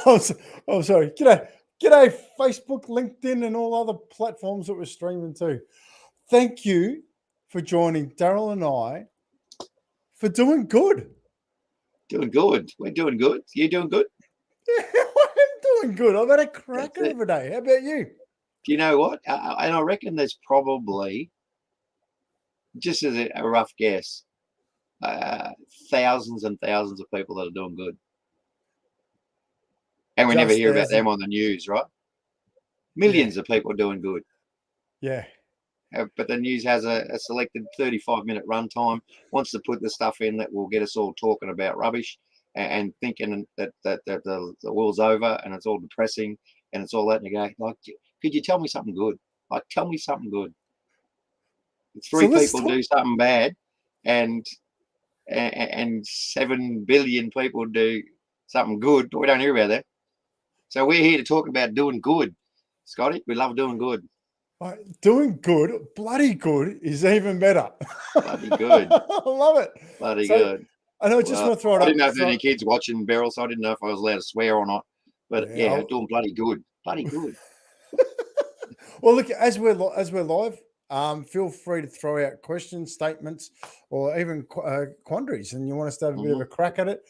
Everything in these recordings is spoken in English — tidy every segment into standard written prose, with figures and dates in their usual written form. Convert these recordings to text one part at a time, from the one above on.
I'm sorry. G'day, Facebook, LinkedIn, and all other platforms that we're streaming to. Thank you for joining Darryl and I for doing good. Doing good. We're doing good. You doing good? Yeah, I'm doing good. I've had a cracker That's it. of a day. How about you? Do you know what? And I reckon there's probably, just as a rough guess, thousands and thousands of people that are doing good. And we never Just hear about thousands. them on the news, right? Millions of people doing good. Yeah. But the news has a selected 35-minute runtime, wants to put the stuff in that will get us all talking about rubbish and thinking that the world's over and it's all depressing and it's all that. And you go, like, could you tell me something good? Like, tell me something good. Three people do something bad, and 7 billion people do something good, but we don't hear about that. So we're here to talk about doing good, Scotty. We love doing good. Doing good, bloody good is even better. Bloody good. I love it. Bloody good. I know. Just want to throw it up. I didn't know if there were any kids watching, Beryl, so I didn't know if I was allowed to swear or not. But yeah, doing bloody good. Bloody good. Well, look, as we're live, feel free to throw out questions, statements, or even quandaries, and you want us to have a bit of a crack at it.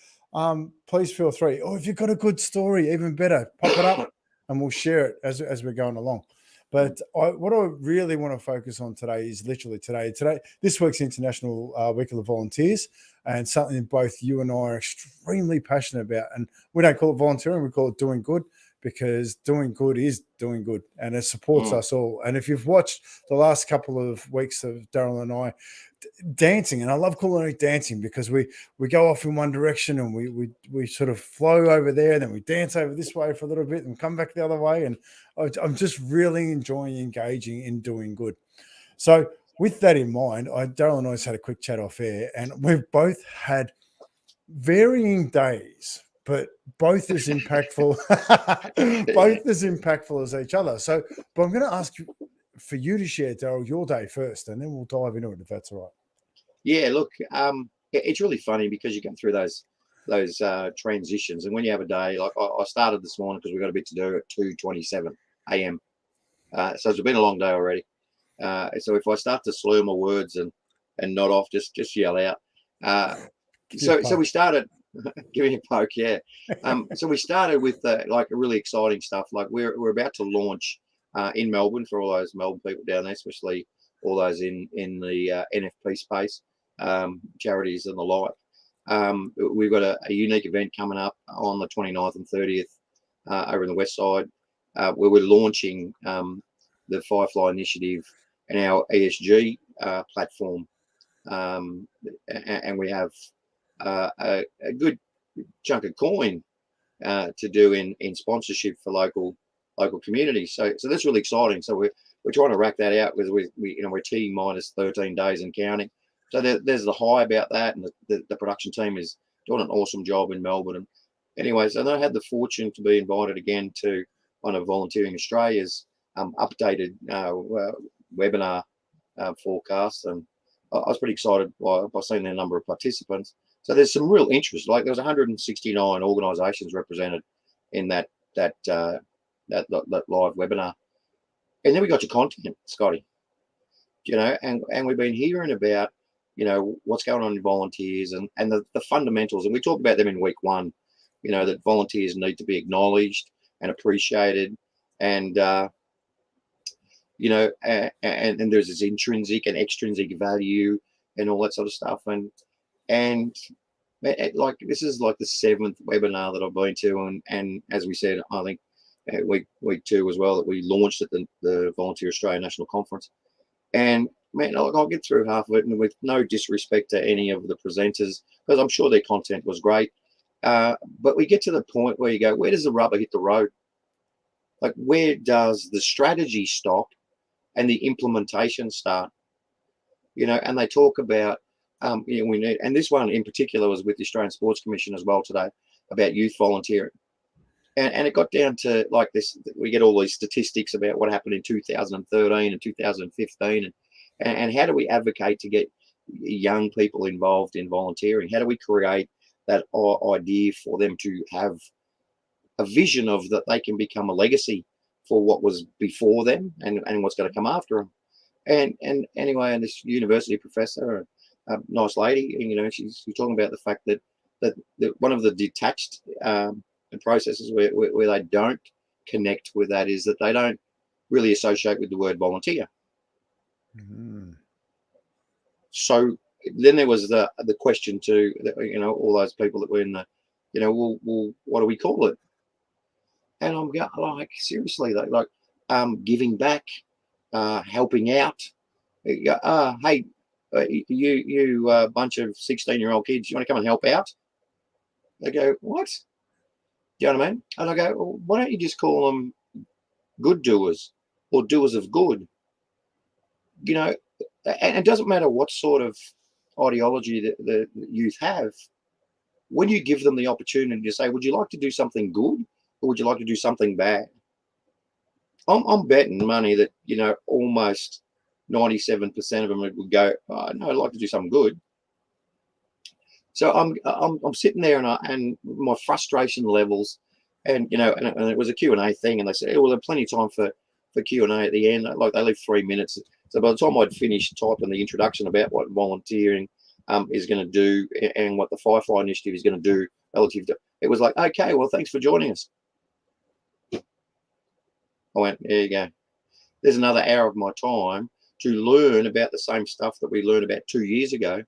Please feel free. Or if you've got a good story, even better, pop it up, and we'll share it as we're going along. But what I really want to focus on today is literally today. This week's International Week of the Volunteers, and something both you and I are extremely passionate about. And we don't call it volunteering; we call it doing good, because doing good is doing good, and it supports us all. And if you've watched the last couple of weeks of Darryl and I dancing, and I love calling it dancing because we go off in one direction and we sort of flow over there, and then we dance over this way for a little bit and come back the other way. And I'm just really enjoying engaging in doing good. So with that in mind, Darryl and I just had a quick chat off air, and we've both had varying days, but both as impactful, as each other. So, but I'm going to ask you for you to share, Darryl, your day first, and then we'll dive into it if that's all right. Yeah, look, it's really funny because you go through those transitions, and when you have a day like I started this morning because we got a bit to do at 2:27 a.m. So it's been a long day already. So if I start to slur my words and nod off, just yell out. So we started. Give me a poke, yeah. So we started with like a really exciting stuff. Like we're about to launch in Melbourne for all those Melbourne people down there, especially all those in the NFP space, charities and the like. We've got a unique event coming up on the 29th and 30th over in the West Side, where we're launching the Firefly Initiative and our ESG platform, and we have a good chunk of coin to do in sponsorship for local communities. So that's really exciting. So we're trying to rack that out because we're T minus 13 days and counting. So there's the high about that, and the production team is doing an awesome job in Melbourne. And anyways, I had the fortune to be invited again to one of Volunteering Australia's updated webinar forecasts, and I was pretty excited by seeing the number of participants. So there's some real interest. Like there's 169 organisations represented in that live webinar, and then we got your content, Scotty. And we've been hearing about what's going on in volunteers and the fundamentals, and we talked about them in week one. That volunteers need to be acknowledged and appreciated, and and there's this intrinsic and extrinsic value and all that sort of stuff, and like this is like the 7th webinar that I've been to, and as we said, I think week 2 as well, that we launched at the Volunteer Australia National Conference. And man, I'll get through half of it, and with no disrespect to any of the presenters, because I'm sure their content was great, but we get to the point where you go, where does the rubber hit the road? Like, where does the strategy stop and the implementation start? And they talk about we need, and this one in particular was with the Australian Sports Commission as well today, about youth volunteering. And it got down to like this, we get all these statistics about what happened in 2013 and 2015, and how do we advocate to get young people involved in volunteering? How do we create idea for them to have a vision of that they can become a legacy for what was before them and what's going to come after them. And anyway, and this university professor, a nice lady, she's talking about the fact that one of the detached processes where they don't connect with that is that they don't really associate with the word volunteer. So then there was the question to all those people that were in the well, what do we call it? And I'm going like, seriously, like giving back, helping out. Hey, you bunch of 16-year-old kids, you want to come and help out? They go, what? Do you know what I mean? And I go, well, why don't you just call them good doers or doers of good? And it doesn't matter what sort of ideology that the youth have. When you give them the opportunity to say, would you like to do something good or would you like to do something bad? I'm betting money that, almost 97% of them would go, oh, no, I'd like to do something good. So I'm sitting there and my frustration levels, and it was a Q&A thing, and they said, we'll have plenty of time for Q&A at the end. Like they leave 3 minutes. So by the time I'd finished typing the introduction about what volunteering is going to do and what the Firefly Initiative is going to do relative to, it was like, okay, well, thanks for joining us. I went, there you go. There's another hour of my time to learn about the same stuff that we learned about 2 years ago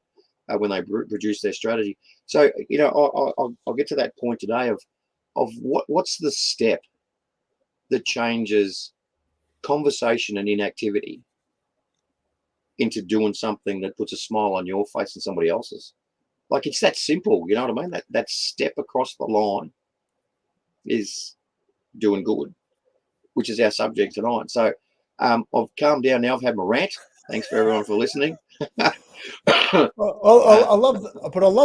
when they produced their strategy. So, I'll get to that point today of what's the step that changes conversation and inactivity into doing something that puts a smile on your face and somebody else's. Like, it's that simple, you know what I mean? That step across the line is doing good, which is our subject tonight. So I've calmed down now. I've had my rant. Thanks for everyone for listening. I love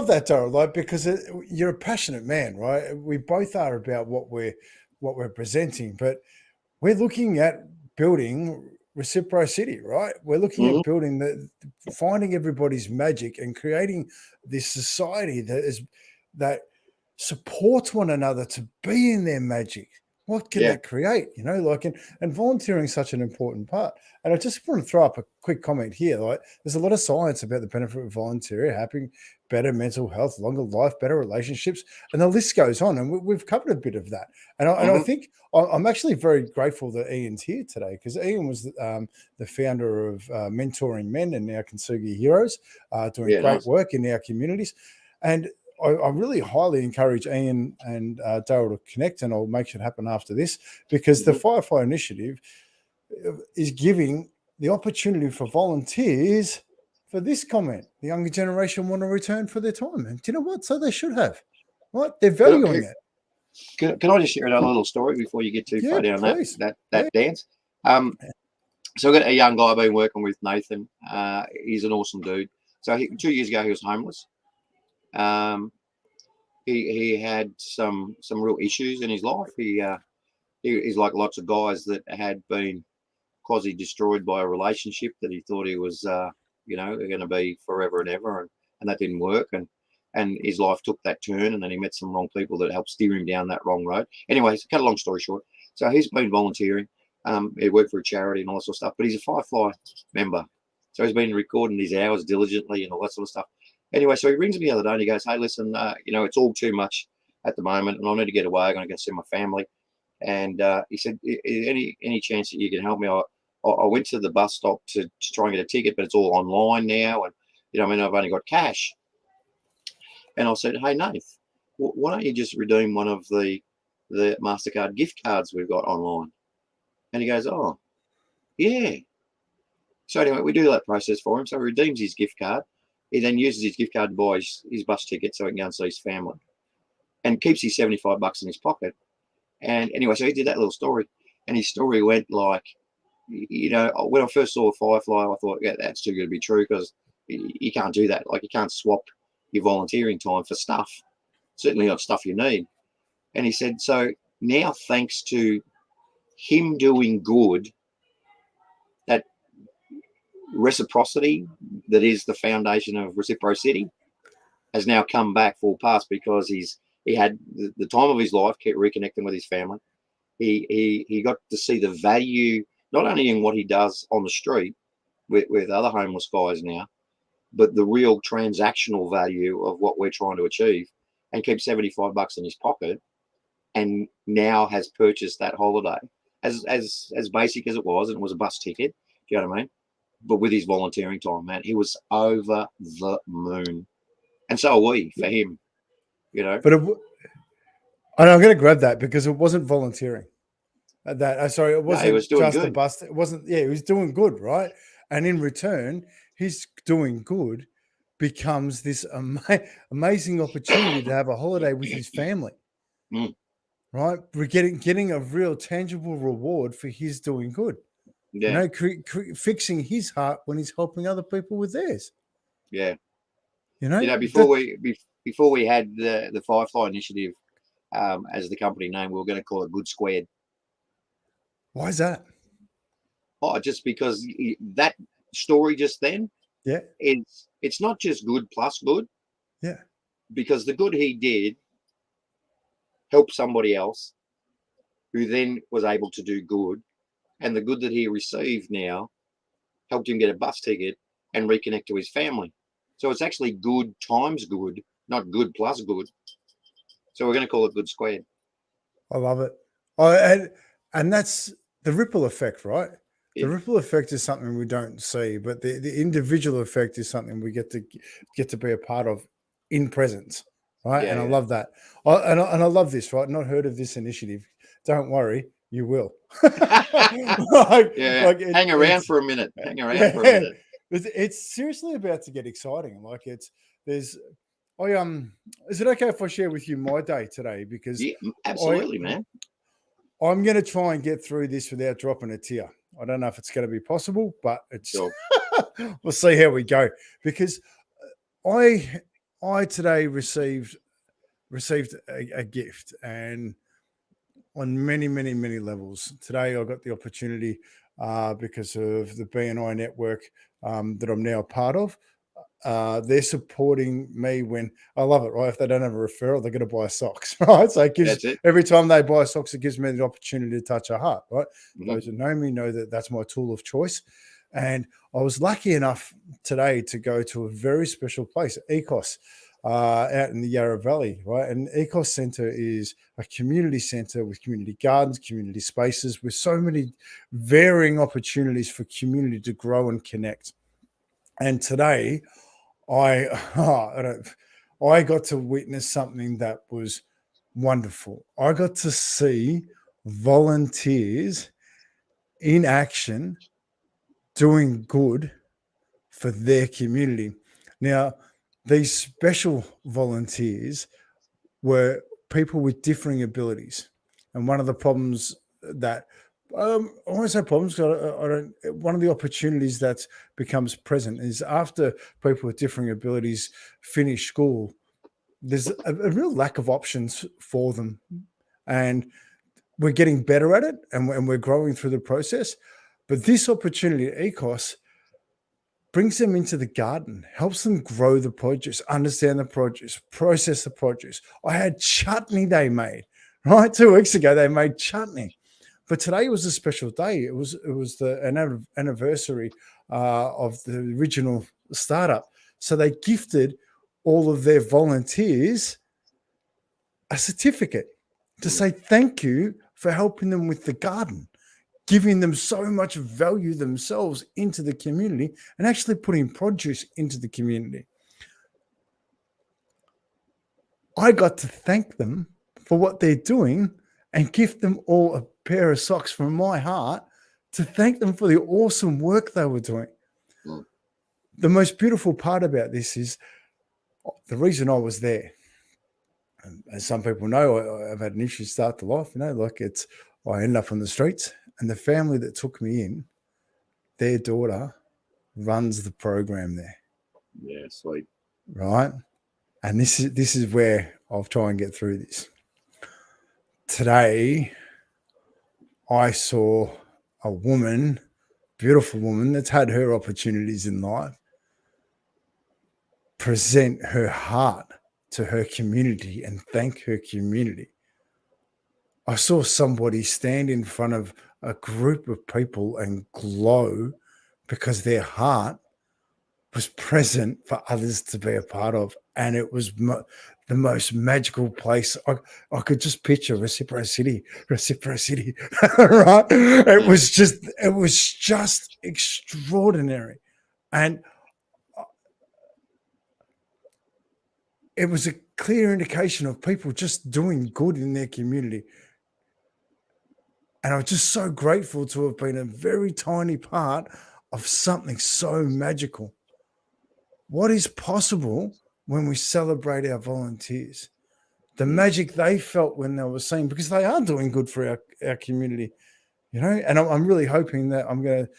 that, Darryl, like, because you're a passionate man, right? We both are about what we're presenting, but we're looking at building reciprocity, right? We're looking at building finding everybody's magic and creating this society that supports one another to be in their magic. What can that create? And volunteering is such an important part. And I just want to throw up a quick comment here. Like, there's a lot of science about the benefit of volunteering, having better mental health, longer life, better relationships, and the list goes on. And we've covered a bit of that. And I think I'm actually very grateful that Ian's here today, because Ian was the founder of Mentoring Men and now Kintsugi Heroes, doing great work in our communities. And I really highly encourage Ian and Darryl to connect, and I'll make it happen after this, because the Firefly Initiative is giving the opportunity for volunteers for this comment. The younger generation want to return for their time. And do you know what? So they should have. Right? They're valuing it. Can I just share another little story before you get too far down that dance? So I've got a young guy I've been working with, Nathan. He's an awesome dude. So 2 years ago, he was homeless. He had some real issues in his life. He's like lots of guys that had been quasi destroyed by a relationship that he thought he was going to be forever and ever, and that didn't work, and his life took that turn, and then he met some wrong people that helped steer him down that wrong road. Anyway, to cut a long story short, so he's been volunteering. He worked for a charity and all that sort of stuff, but he's a Firefly member, so he's been recording his hours diligently and all that sort of stuff. Anyway, so he rings me the other day and he goes, hey, listen, it's all too much at the moment and I need to get away. I'm going to go see my family. And he said, any chance that you can help me? I went to the bus stop to try and get a ticket, but it's all online now. And, I've only got cash. And I said, hey, Nath, why don't you just redeem one of the MasterCard gift cards we've got online? And he goes, oh, yeah. So anyway, we do that process for him. So he redeems his gift card. He then uses his gift card to buy his bus ticket so he can go and see his family, and keeps his $75 in his pocket. And anyway, so he did that little story, and his story went like, when I first saw Firefly, I thought, yeah, that's too good to be true, because you can't do that. Like, you can't swap your volunteering time for stuff, certainly not stuff you need. And he said, so now, thanks to him doing good, that reciprocity that is the foundation of reciprocity, has now come back full pass because he had the time of his life, kept reconnecting with his family. He got to see the value not only in what he does on the street with other homeless guys now, but the real transactional value of what we're trying to achieve, and keep $75 in his pocket, and now has purchased that holiday as basic as it was, and it was a bus ticket. Do you know what I mean? But with his volunteering time, man, he was over the moon, and so are we for him. You know, But and I'm going to grab that because it wasn't volunteering. Sorry, it wasn't was doing just good. a bust. It wasn't. Yeah, he was doing good, right? And in return, his doing good becomes this amazing opportunity to have a holiday with his family. Mm. Right? We're getting a real tangible reward for his doing good. Yeah. You know, fixing his heart when he's helping other people with theirs. Yeah. You know, before we had the Firefly Initiative as the company name, we were going to call it Good Squared. Why is that? Oh, just because that story just then, yeah, it's not just good plus good. Yeah. Because the good he did helped somebody else who then was able to do good, and the good that he received now helped him get a bus ticket and reconnect to his family. So it's actually good times good, not good plus good. So we're going to call it Good Squared. I love it. And that's the ripple effect, right? The ripple effect is something we don't see, but the individual effect is something we get to be a part of in presence, right? And I love that. And I love this, right? Not heard of this initiative. Don't worry, you will. Hang around for a minute. Hang around for a minute. It's seriously about to get exciting. Is it okay if I share with you my day today? Because absolutely, man. I'm going to try and get through this without dropping a tear. I don't know if it's going to be possible, but it's sure. We'll see how we go. Because I today received a gift, and on many levels. Today I got the opportunity because of the BNI network that I'm now a part of. They're supporting me when I love it, right? If they don't have a referral, they're going to buy socks, right? So it gives every time they buy socks, it gives me the opportunity to touch a heart, right? Mm-hmm. Those who know me know that that's my tool of choice. And I was lucky enough today to go to a very special place, Ethos, out in the Yarra Valley, right? And Ethos Centre is a community centre with community gardens, community spaces, with so many varying opportunities for community to grow and connect. And today, I got to witness something that was wonderful. I got to see volunteers in action doing good for their community. Now, these special volunteers were people with differing abilities. And one of the problems that I want to say problems. One of the opportunities that becomes present is after people with differing abilities finish school, there's a real lack of options for them, and we're getting better at it, and we're growing through the process. But this opportunity at ECOS brings them into the garden, helps them grow the produce, understand the produce, process the produce. I had chutney they made, right? 2 weeks ago, they made chutney. But today was a special day. It was the anniversary of the original startup. So they gifted all of their volunteers a certificate to say thank you for helping them with the garden, giving them so much value themselves into the community and actually putting produce into the community. I got to thank them for what they're doing and gift them all a pair of socks from my heart to thank them for the awesome work they were doing. The most beautiful part about this is the reason I was there. And as some people know, I've had an issue start to life, I ended up on the streets, and the family that took me in, their daughter runs the program there. Yeah, sweet. Right? And this is where I'll try and get through this. Today, I saw a beautiful woman that's had her opportunities in life, present her heart to her community and thank her community. I saw somebody stand in front of a group of people and glow because their heart was present for others to be a part of. And it was the most magical place. I could just picture reciprocity, right? It was just extraordinary. And it was a clear indication of people just doing good in their community. And I'm just so grateful to have been a very tiny part of something so magical. What is possible when we celebrate our volunteers? The magic they felt when they were seen, because they are doing good for our community, you know. And I'm really hoping that I'm going to,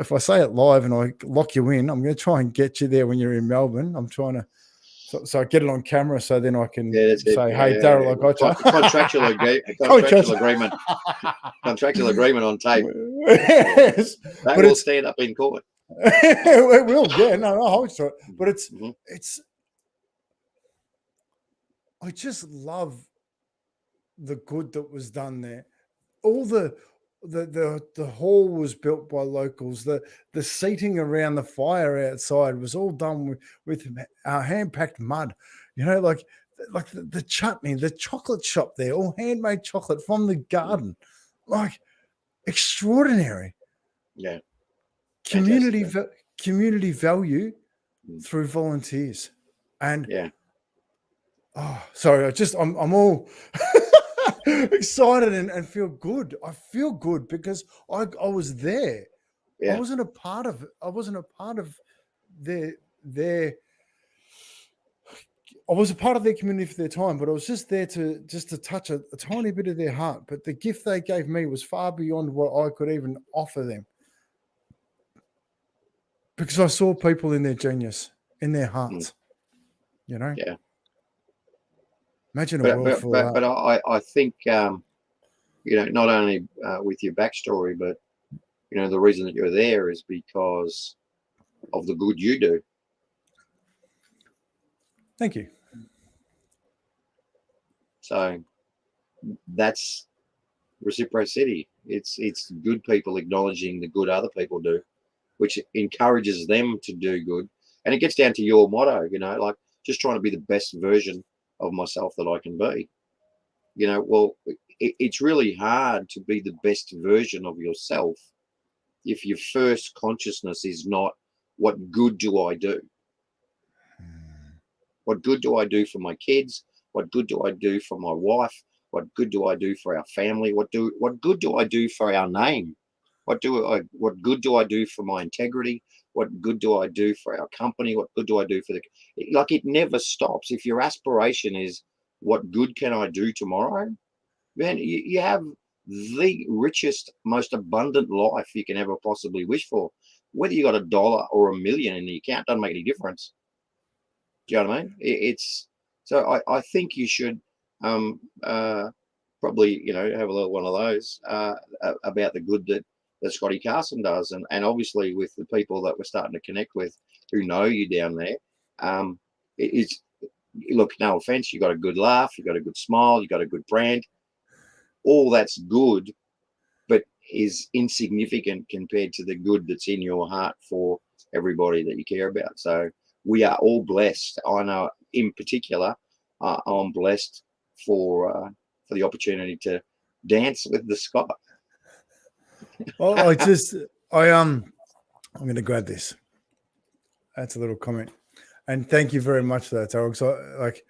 if I say it live and I lock you in, I'm going to try and get you there when you're in Melbourne. I'm trying to, so I get it on camera, so then I can say, "Hey, Darryl, I got you." Contractual agreement on tape. Yes, that will stand up in court. It will, yeah. No, I hope so. But it's. I just love the good that was done there. All the hall was built by locals. The seating around the fire outside was all done with hand packed mud. You know, like the chutney, the chocolate shop there, all handmade chocolate from the garden, like extraordinary. Yeah, community value through volunteers, and yeah. Oh, sorry. I'm all excited and feel good. I feel good because I was there. Yeah. I wasn't a part of it. I wasn't a part of their. I was a part of their community for their time, but I was just there to touch a tiny bit of their heart. But the gift they gave me was far beyond what I could even offer them, because I saw people in their genius, in their hearts. You know. Yeah. Imagine a world full of that. I think you know, not only with your backstory, but you know, the reason that you're there is because of the good you do. Thank you. So that's reciprocity. It's good people acknowledging the good other people do, which encourages them to do good. And it gets down to your motto, you know, like just trying to be the best version of myself that I can be. You know, well, it's really hard to be the best version of yourself if your first consciousness is not, what good do I do? What good do I do for my kids? What good do I do for my wife? What good do I do for our family? What good do I do for our name? What good do I do for my integrity? What good do I do for our company? What good do I do for like it never stops. If your aspiration is, what good can I do tomorrow? Man, you have the richest, most abundant life you can ever possibly wish for. Whether you got $1 or $1 million in the account doesn't make any difference. Do you know what I mean? It's so I think you should probably, you know, have a little one of those about the good that Scotty Carson does, and obviously with the people that we're starting to connect with who know you down there. It's, look, no offense, you got a good laugh, you got a good smile, you got a good brand. All that's good, but is insignificant compared to the good that's in your heart for everybody that you care about. So we are all blessed. I know in particular, I'm blessed for the opportunity to dance with the sky. Well, I'm going to grab this. That's a little comment, and thank you very much for that, Darryl. So, like,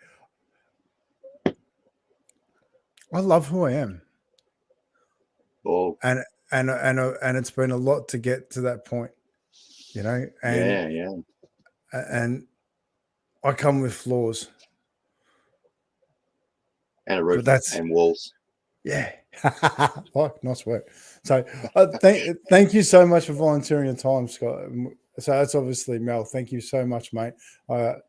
I love who I am. Oh. And it's been a lot to get to that point, you know. And and I come with flaws and a roof and walls. Yeah. Oh, nice work. So thank you so much for volunteering your time, Scott. So that's obviously Mel. Thank you so much, mate. To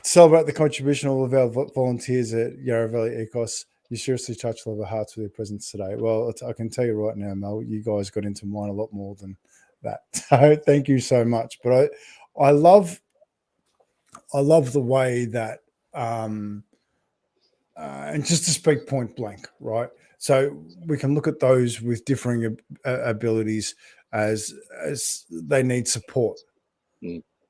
celebrate the contribution of all of our volunteers at Yarra Valley Ethos, you seriously touched a lot of hearts with your presence today. Well, I can tell you right now, Mel, you guys got into mine a lot more than that. So thank you so much. But I love I love the way that, and just to speak point blank, right? So we can look at those with differing abilities as they need support,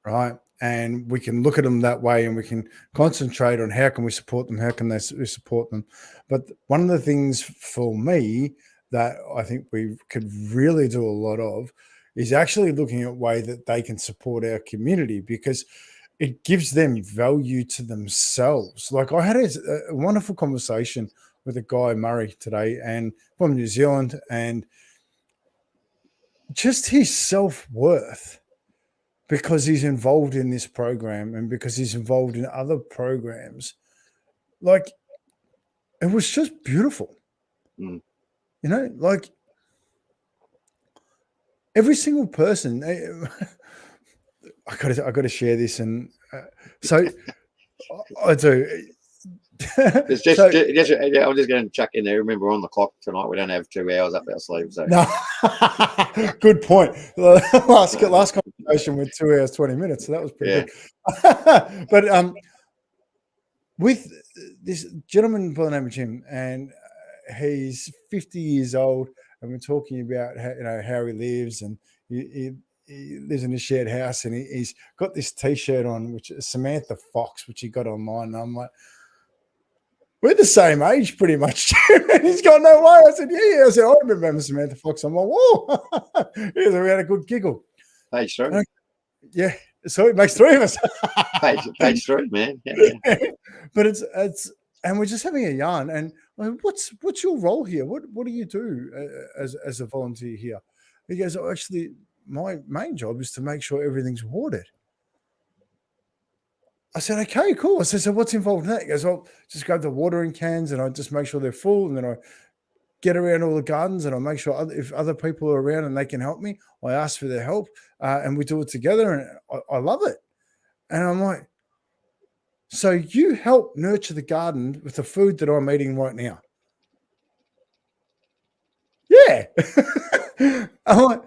right? And we can look at them that way, and we can concentrate on how can we support them, how can we support them. But one of the things for me that I think we could really do a lot of is actually looking at way that they can support our community, because it gives them value to themselves. Like I had a wonderful conversation with a guy, Murray, today, and from New Zealand, and just his self-worth, because he's involved in this program and because he's involved in other programs. Like, it was just beautiful. You know, like every single person. I got to share this, and so I do. It's just, I'm just going to chuck in there. Remember, on the clock tonight, we don't have 2 hours up our sleeve. So no, good point. last conversation went 2 hours 20 minutes, so that was pretty good. But with this gentleman by the name of Jim, and he's 50 years old, and we're talking about how he lives, and he lives in a shared house, and he's got this T-shirt on, which is Samantha Fox, which he got online. And I'm like, we're the same age pretty much. And he's got no way. I said, yeah. I said, I remember Samantha Fox. I'm like, whoa. We had a good giggle. Page 3. Yeah. So it makes 3 of us. page 3, man. Yeah. But it's and we're just having a yarn. And like, what's your role here? What do you do as a volunteer here? He goes, oh, actually, my main job is to make sure everything's watered. I said, okay, cool. I said, so what's involved in that? He goes, well, just grab the watering cans, and I just make sure they're full, and then I get around all the gardens, and I make sure if other people are around and they can help me, I ask for their help, and we do it together, and I love it. And I'm like, so you help nurture the garden with the food that I'm eating right now? Yeah. I'm like,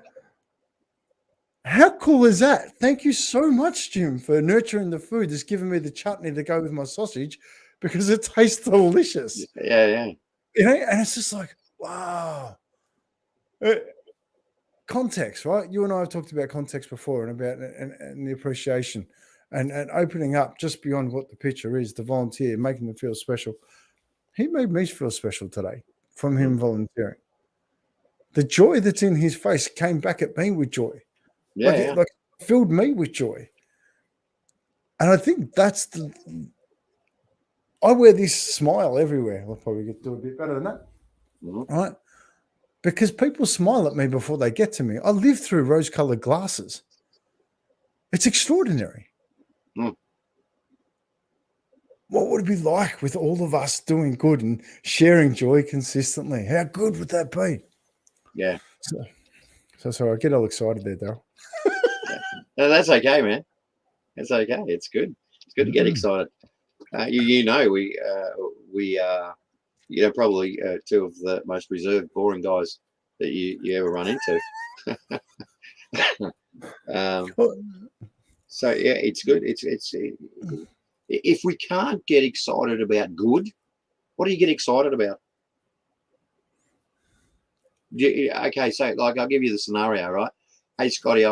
how cool is that? Thank you so much, Jim, for nurturing the food. Just giving me the chutney to go with my sausage, because it tastes delicious. Yeah. You know, and it's just like, wow. Context, right? You and I have talked about context before, and about and the appreciation and opening up just beyond what the picture is, the volunteer, making them feel special. He made me feel special today from him volunteering. The joy that's in his face came back at me with joy. Like filled me with joy. And I think that's I wear this smile everywhere. I'll probably do a bit better than that. Right? Because people smile at me before they get to me. I live through rose-colored glasses. It's extraordinary. What would it be like with all of us doing good and sharing joy consistently? How good would that be? Yeah. So sorry, I get all excited there, Darryl. No, that's okay, man. It's okay. It's good. It's good to get excited. We are, probably 2 of the most reserved, boring guys that you ever run into. So yeah, it's good. It's if we can't get excited about good, what do you get excited about? Okay, so like I'll give you the scenario, right? Hey, Scotty,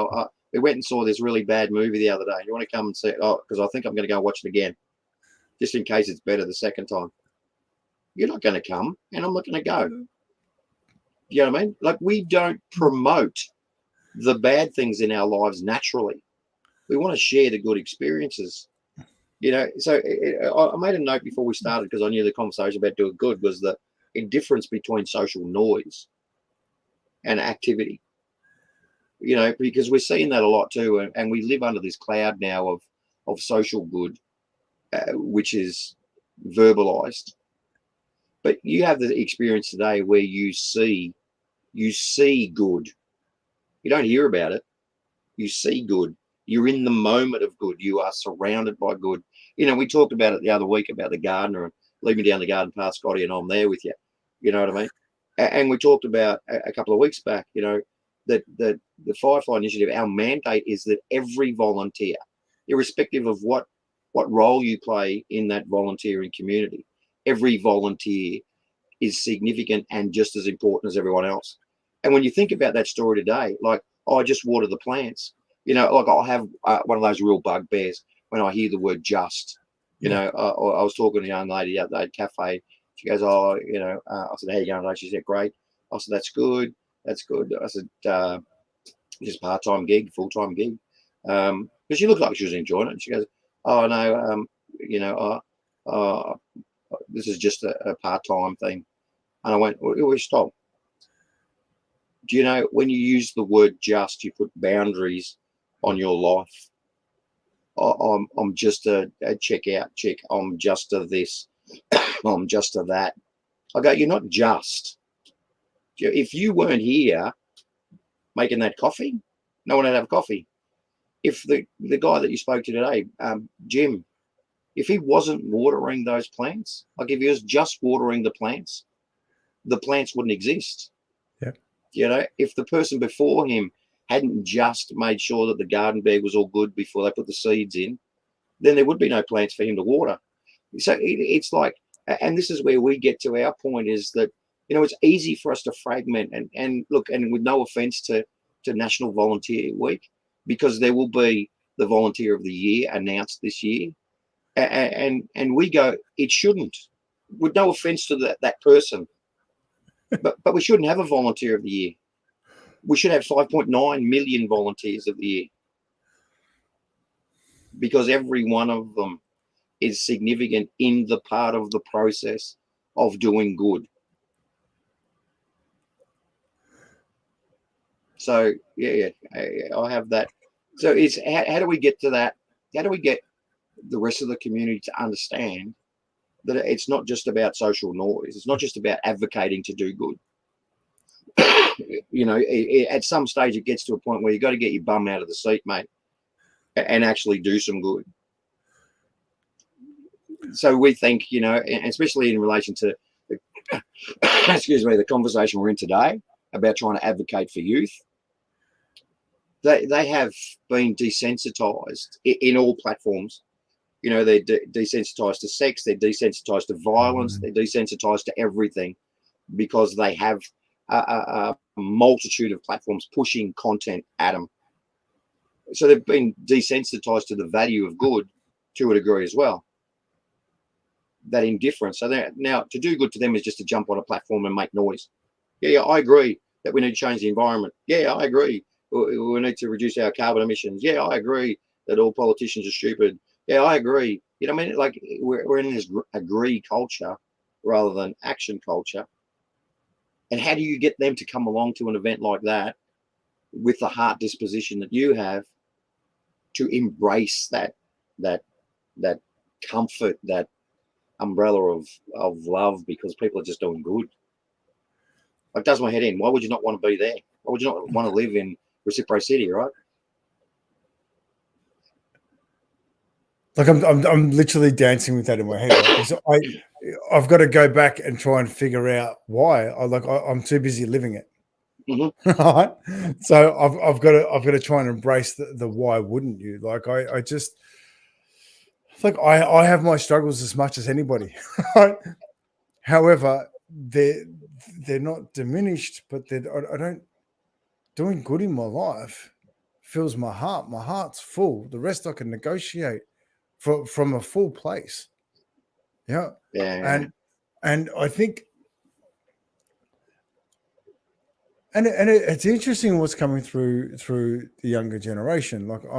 we went and saw this really bad movie the other day. You want to come and see it? Oh, because I think I'm going to go watch it again, just in case it's better the second time. You're not going to come, and I'm not going to go. You know what I mean? Like, we don't promote the bad things in our lives naturally. We want to share the good experiences. So I made a note before we started, because I knew the conversation about doing good was the indifference between social noise and activity. Because we're seeing that a lot too, and we live under this cloud now of social good, which is verbalized. But you have the experience today where you see good. You don't hear about it. You see good. You're in the moment of good. You are surrounded by good. We talked about it the other week about the gardener, and lead me down the garden path, Scotty, and I'm there with you. You know what I mean? And we talked about a couple of weeks back, that the Firefly Initiative, our mandate is that every volunteer, irrespective of what what role you play in that volunteering community. Every volunteer is significant and just as important as everyone else. And when you think about that story today, like, oh, I just water the plants, you know, like I'll have one of those real bugbears when I hear the word just. You know, I was talking to a young lady at the cafe. She goes, oh, you know, I said, how you going today? She said, great. I said, that's good. That's good. I said, just part-time gig, full-time gig. Because she looked like she was enjoying it. And she goes, oh, no, you know, this is just a part-time thing. And I went, well, stop. Do you know, when you use the word just, you put boundaries on your life. I'm just a checkout chick. I'm just a this. I'm just a that. I go, you're not just. If you weren't here making that coffee, no one would have coffee. If the guy that you spoke to today, Jim, if he wasn't watering those plants, like if he was just watering the plants wouldn't exist. Yeah. You know, if the person before him hadn't just made sure that the garden bed was all good before they put the seeds in, then there would be no plants for him to water. So it's like, and this is where we get to our point, is that, you know, it's easy for us to fragment and look, and with no offense to National Volunteer Week, because there will be the Volunteer of the Year announced this year. And we go, it shouldn't, with no offense to that person, but we shouldn't have a Volunteer of the Year. We should have 5.9 million volunteers of the year, because every one of them is significant in the part of the process of doing good. So yeah, I have that. So it's how do we get to that? How do we get the rest of the community to understand that it's not just about social noise? It's not just about advocating to do good. You know, at some stage it gets to a point where you got to get your bum out of the seat, mate, and actually do some good. So we think, you know, especially in relation to the, excuse me, the conversation we're in today about trying to advocate for youth, they have been desensitized in all platforms. You know, they're desensitized to sex, they're desensitized to violence, they're desensitized to everything, because they have a multitude of platforms pushing content at them. So they've been desensitized to the value of good to a degree as well. That indifference. So now to do good to them is just to jump on a platform and make noise. Yeah, I agree that we need to change the environment. Yeah, I agree. We need to reduce our carbon emissions. Yeah, I agree that all politicians are stupid. Yeah, I agree. You know what I mean? Like we're in this agree culture rather than action culture. And how do you get them to come along to an event like that with the heart disposition that you have to embrace that comfort, that umbrella of love, because people are just doing good? Like, does my head in. Why would you not want to be there? Why would you not want to live in reciprocity, right? Like I'm literally dancing with that in my head. Like, I've got to go back and try and figure out why. I'm too busy living it. Mm-hmm. Right? So I've got to try and embrace the why wouldn't you? Like I just like I have my struggles as much as anybody. Right? However, they're not diminished, but I don't, doing good in my life fills my heart. My heart's full. The rest I can negotiate from a full place. Yeah. Yeah. And I think, and it's interesting what's coming through the younger generation. Like I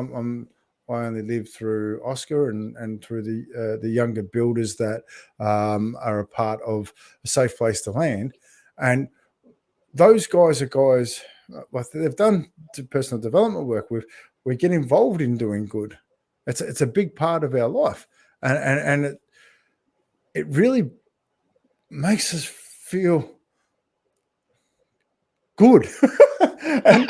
only lived through Oscar and through the younger builders that are a part of A Safe Place to Land, and those guys are guys like they've done personal development work with. We get involved in doing good. It's a big part of our life, and it really makes us feel good. and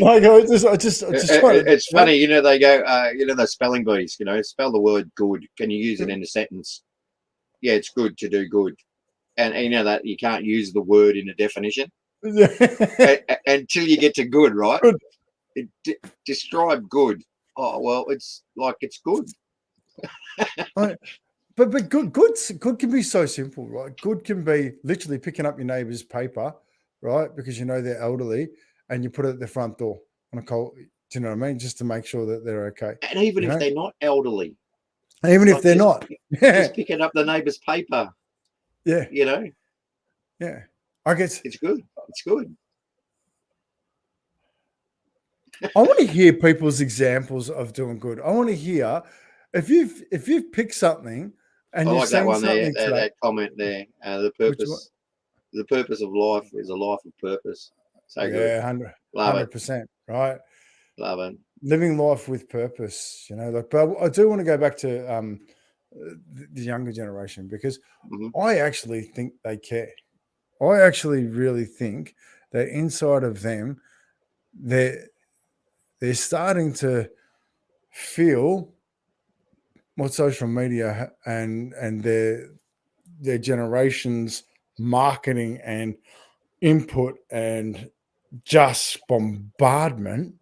like I just try to. It's funny, you know. They go, you know, the spelling bees. You know, spell the word good. Can you use it in a sentence? Yeah, it's good to do good, and you know that you can't use the word in a definition until you get to good, right? Good. Describe good. Oh well, it's like it's good. But good can be so simple, right? Good can be literally picking up your neighbour's paper, right? Because you know they're elderly, and you put it at the front door on a cold. Do you know what I mean? Just to make sure that they're okay. And even You if know, they're not elderly, even if like they're not, yeah, just picking up the neighbour's paper, yeah, you know, yeah. I guess it's good. It's good. I want to hear people's examples of doing good. I want to hear if you've picked something and I you've like that seen one there. something today. That comment there. Which one? The purpose of life is a life of purpose. So good. Yeah, Love it. 100%, right? Love it. Living life with purpose, like, but I do want to go back to the younger generation, because I actually think they care. I actually really think that inside of them, they're starting to feel what social media and their generation's marketing and input and just bombardment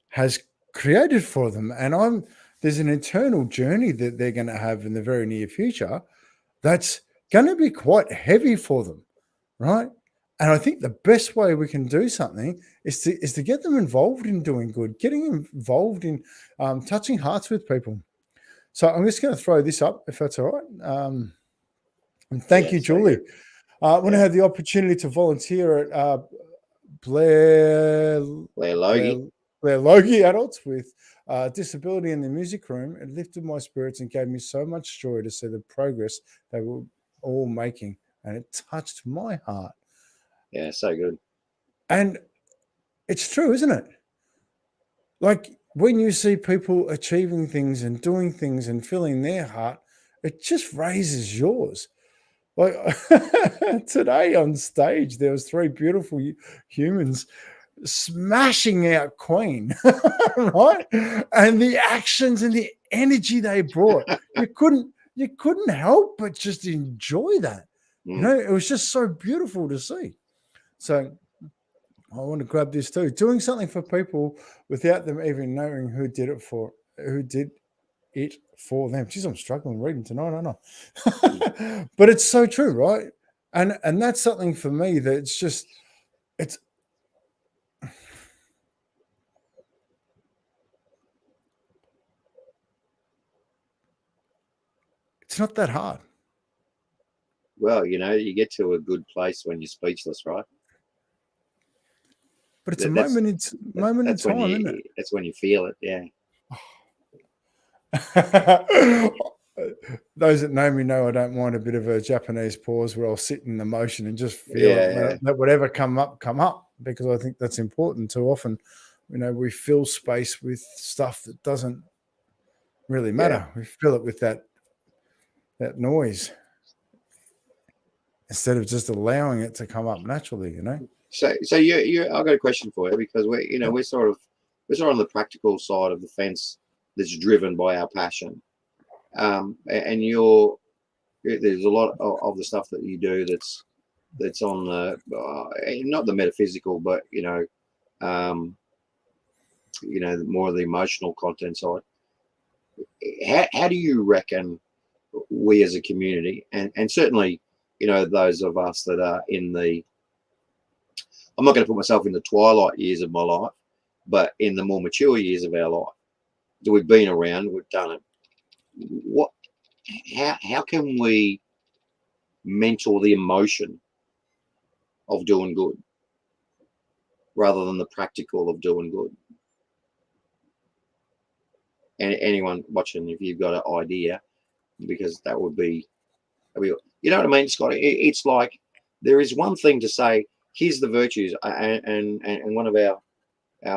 has created for them. And there's an internal journey that they're going to have in the very near future that's going to be quite heavy for them, right? And I think the best way we can do something is to get them involved in doing good, getting involved in touching hearts with people. So I'm just going to throw this up, if that's all right. And thank you, Julie. When I had the opportunity to volunteer at Blair Logie Adults with Disability in the Music Room, it lifted my spirits and gave me so much joy to see the progress they were all making. And it touched my heart. Yeah, so good. And it's true, isn't it? Like, when you see people achieving things and doing things and filling their heart, it just raises yours. Like today on stage, there was 3 beautiful humans smashing out Queen, right? And the actions and the energy they brought, you couldn't help but just enjoy that. It was just so beautiful to see. So I want to grab this too. Doing something for people without them even knowing who did it for them. Geez, I'm struggling reading tonight, aren't I? But it's so true, right? And that's something for me that it's not that hard. Well, you get to a good place when you're speechless, right? But it's a moment in time, isn't it? That's when you feel it, yeah. Those that know me know I don't mind a bit of a Japanese pause where I'll sit in the motion and just feel it. Let whatever come up, because I think that's important. Too often, we fill space with stuff that doesn't really matter. We fill it with that noise instead of just allowing it to come up naturally, So I've got a question for you, because we're sort of on the practical side of the fence that's driven by our passion. And there's a lot of the stuff that you do that's on the not the metaphysical, but more of the emotional content side. How do you reckon we as a community, and certainly those of us that are in the, I'm not going to put myself in the twilight years of my life, but in the more mature years of our life, that we've been around, we've done it. How can we mentor the emotion of doing good rather than the practical of doing good? And anyone watching, if you've got an idea, because that would be, you know what I mean, Scott? It's like there is one thing to say, here's the virtues, and one of our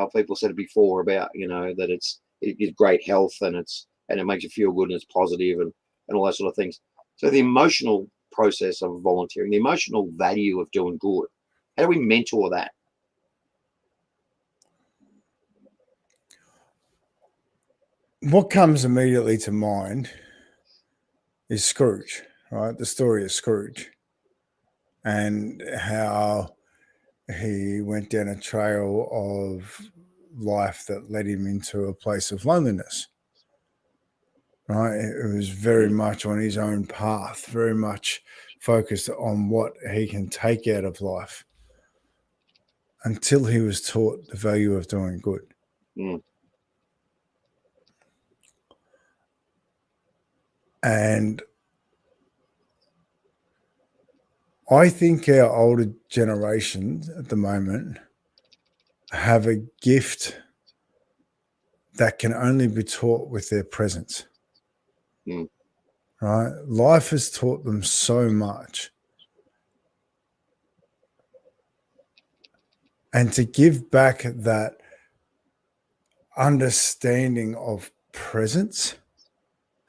people said it before about that it gives great health, and it makes you feel good, and it's positive, and all those sort of things. So the emotional process of volunteering, the emotional value of doing good, how do we mentor that? What comes immediately to mind is Scrooge, right? The story of Scrooge, and how he went down a trail of life that led him into a place of loneliness, right? It was very much on his own path, very much focused on what he can take out of life until he was taught the value of doing good. And I think our older generations at the moment have a gift that can only be taught with their presence. Right? Life has taught them so much. And to give back that understanding of presence,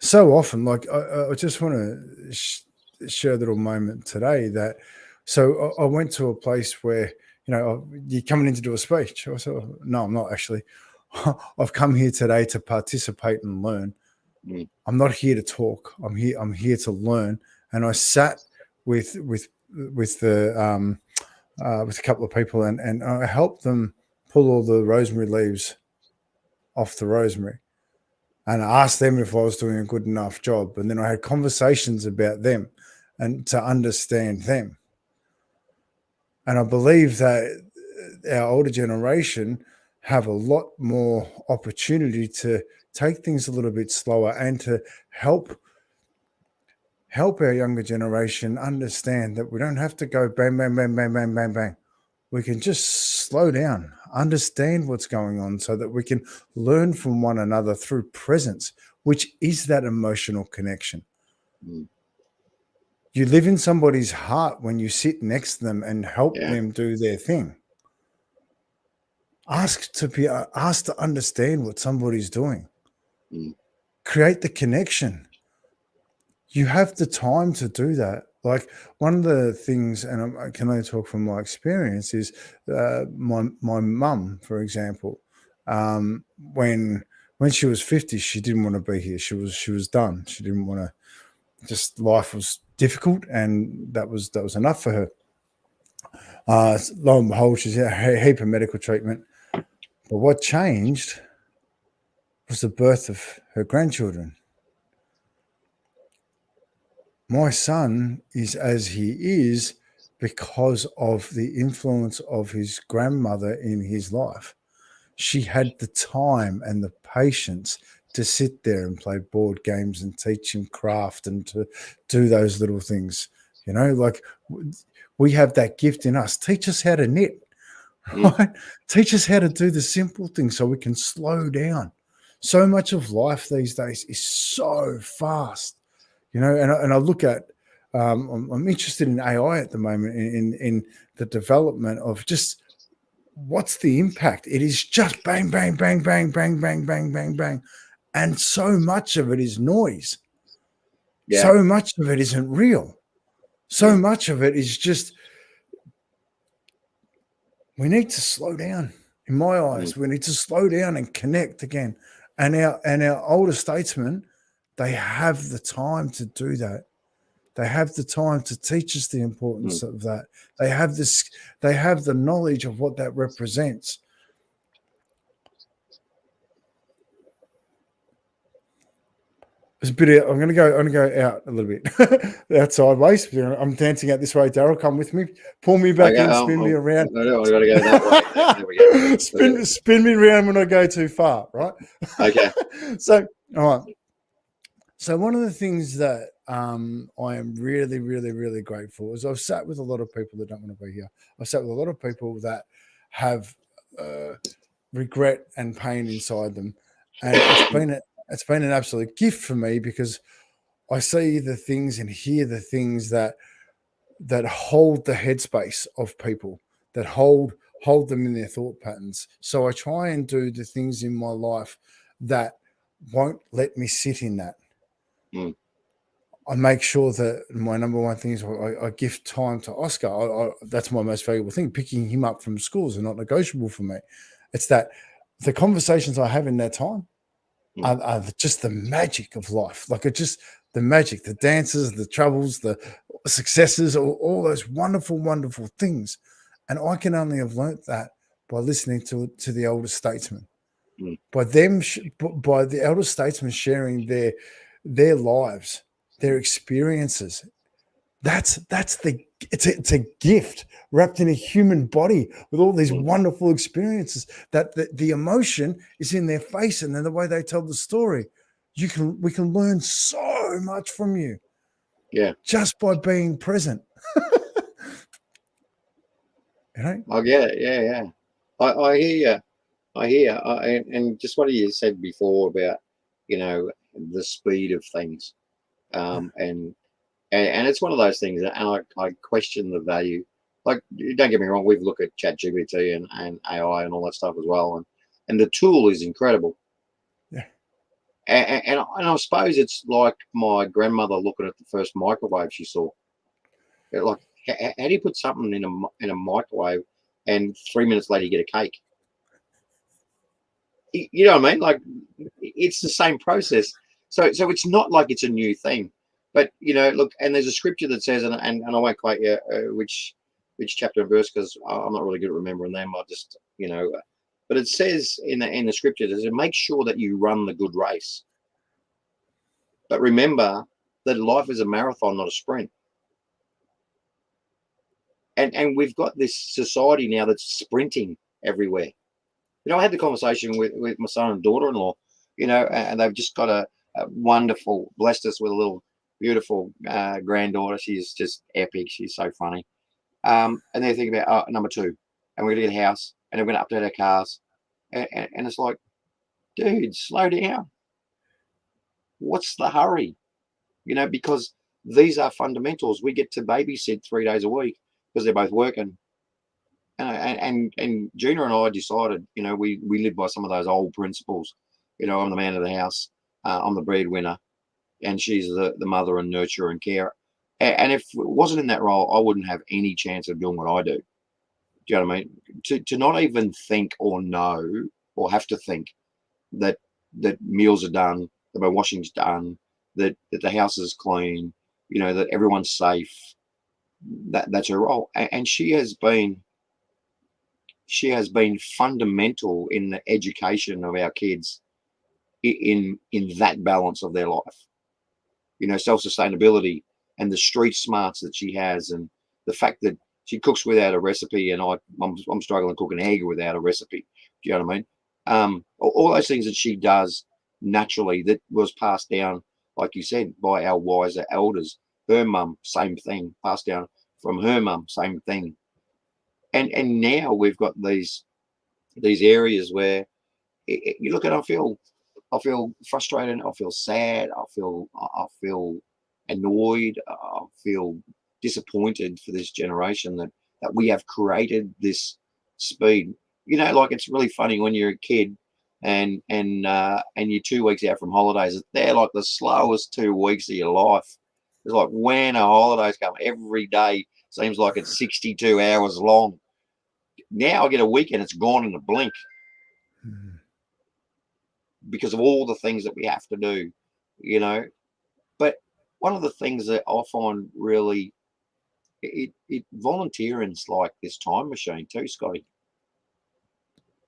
so often, like I just want to share a little moment today that, so I went to a place where, you're coming in to do a speech. I said, no, I'm not actually. I've come here today to participate and learn. I'm not here to talk. I'm here to learn. And I sat with the with a couple of people and I helped them pull all the rosemary leaves off the rosemary. And I asked them if I was doing a good enough job. And then I had conversations about them and to understand them. And I believe that our older generation have a lot more opportunity to take things a little bit slower and to help our younger generation understand that we don't have to go bang, bang, bang, bang, bang, bang, bang. We can just slow down, understand what's going on so that we can learn from one another through presence, which is that emotional connection. You live in somebody's heart when you sit next to them and help them do their thing. Ask to understand what somebody's doing. Create the connection. You have the time to do that. Like one of the things, and I can only talk from my experience, is my mum, for example, when she was 50, she didn't want to be here. She was done. She didn't want to. Just life was difficult, and that was enough for her. Lo and behold, she's had a heap of medical treatment. But what changed was the birth of her grandchildren. My son is as he is because of the influence of his grandmother in his life. She had the time and the patience to sit there and play board games and teach him craft and to do those little things. Like we have that gift in us. Teach us how to knit, right? Teach us how to do the simple things so we can slow down. So much of life these days is so fast. And I look at, I'm interested in AI at the moment in the development of just what's the impact. It is just bang, bang, bang, bang, bang, bang, bang, bang, bang. And so much of it is noise. Yeah. So much of it isn't real. So much of it is just, we need to slow down. In my eyes, we need to slow down and connect again. And our older statesmen, they have the time to do that. They have the time to teach us the importance of that. They have the knowledge of what that represents. It's a bit. I'm going to go out a little bit outside ways. I'm dancing out this way. Darryl, come with me. Pull me back in. Spin me around. No, I got to go that way. There we go. Spin me around when I go too far. Right. Okay. So, all right. So one of the things that I am really, really, really grateful is I've sat with a lot of people that don't want to be here. I've sat with a lot of people that have regret and pain inside them, and it's been an absolute gift for me because I see the things and hear the things that hold the headspace of people, that hold them in their thought patterns. So I try and do the things in my life that won't let me sit in that. I make sure that my number one thing is I give time to Oscar. That's my most valuable thing. Picking him up from schools are not negotiable for me. It's that the conversations I have in that time are just the magic of life. Like it's just the magic, the dances, the troubles, the successes, all those wonderful, wonderful things. And I can only have learnt that by listening to the elder statesmen, by the elder statesmen sharing their lives, their experiences. It's a gift wrapped in a human body with all these wonderful experiences. That the emotion is in their face, and then the way they tell the story. We can learn so much from you. Yeah. Just by being present. You know? I get it. Yeah, yeah. I hear you. I hear. And just what you said before about, the speed of things, and it's one of those things that I question the value. Like, don't get me wrong, we've looked at ChatGPT and AI and all that stuff as well, and the tool is incredible. Yeah. And I suppose it's like my grandmother looking at the first microwave she saw. Like, how do you put something in a microwave and 3 minutes later you get a cake? You know what I mean? Like, it's the same process. So it's not like it's a new thing. But look, and there's a scripture that says, and I won't quote you which chapter and verse, because I'm not really good at remembering them. I just but it says in the scripture, it says, make sure that you run the good race. But remember that life is a marathon, not a sprint. And we've got this society now that's sprinting everywhere. I had the conversation with my son and daughter-in-law, and they've just got a wonderful, blessed us with a little beautiful granddaughter. She's just epic. She's so funny. And they're thinking about number 2, and we're going to get a house, and we're going to update our cars. And it's like, dude, slow down. What's the hurry? Because these are fundamentals. We get to babysit 3 days a week because they're both working. And Gina and I decided, we live by some of those old principles. I'm the man of the house. I'm the breadwinner, and she's the mother and nurturer and carer. And if it wasn't in that role, I wouldn't have any chance of doing what I do. Do you know what I mean? To not even think or know or have to think that meals are done, that my washing's done, that the house is clean, that everyone's safe. That's her role, and she has been fundamental in the education of our kids in that balance of their life. Self-sustainability and the street smarts that she has, and the fact that she cooks without a recipe, and I'm struggling cooking egg without a recipe. Do you know what I mean? All those things that she does naturally, that was passed down, like you said, by our wiser elders. Her mum, same thing, passed down from her mum, same thing. And now we've got these areas where you look at, I feel frustrated, I feel sad, I feel annoyed, I feel disappointed for this generation that we have created this speed. Like, it's really funny when you're a kid and you're 2 weeks out from holidays. They're like the slowest 2 weeks of your life. It's like, when are holidays come? Every day seems like it's 62 hours long. Now I get a weekend, it's gone in a blink. Because of all the things that we have to do, But one of the things that I find really, volunteering's like this time machine too, Scotty.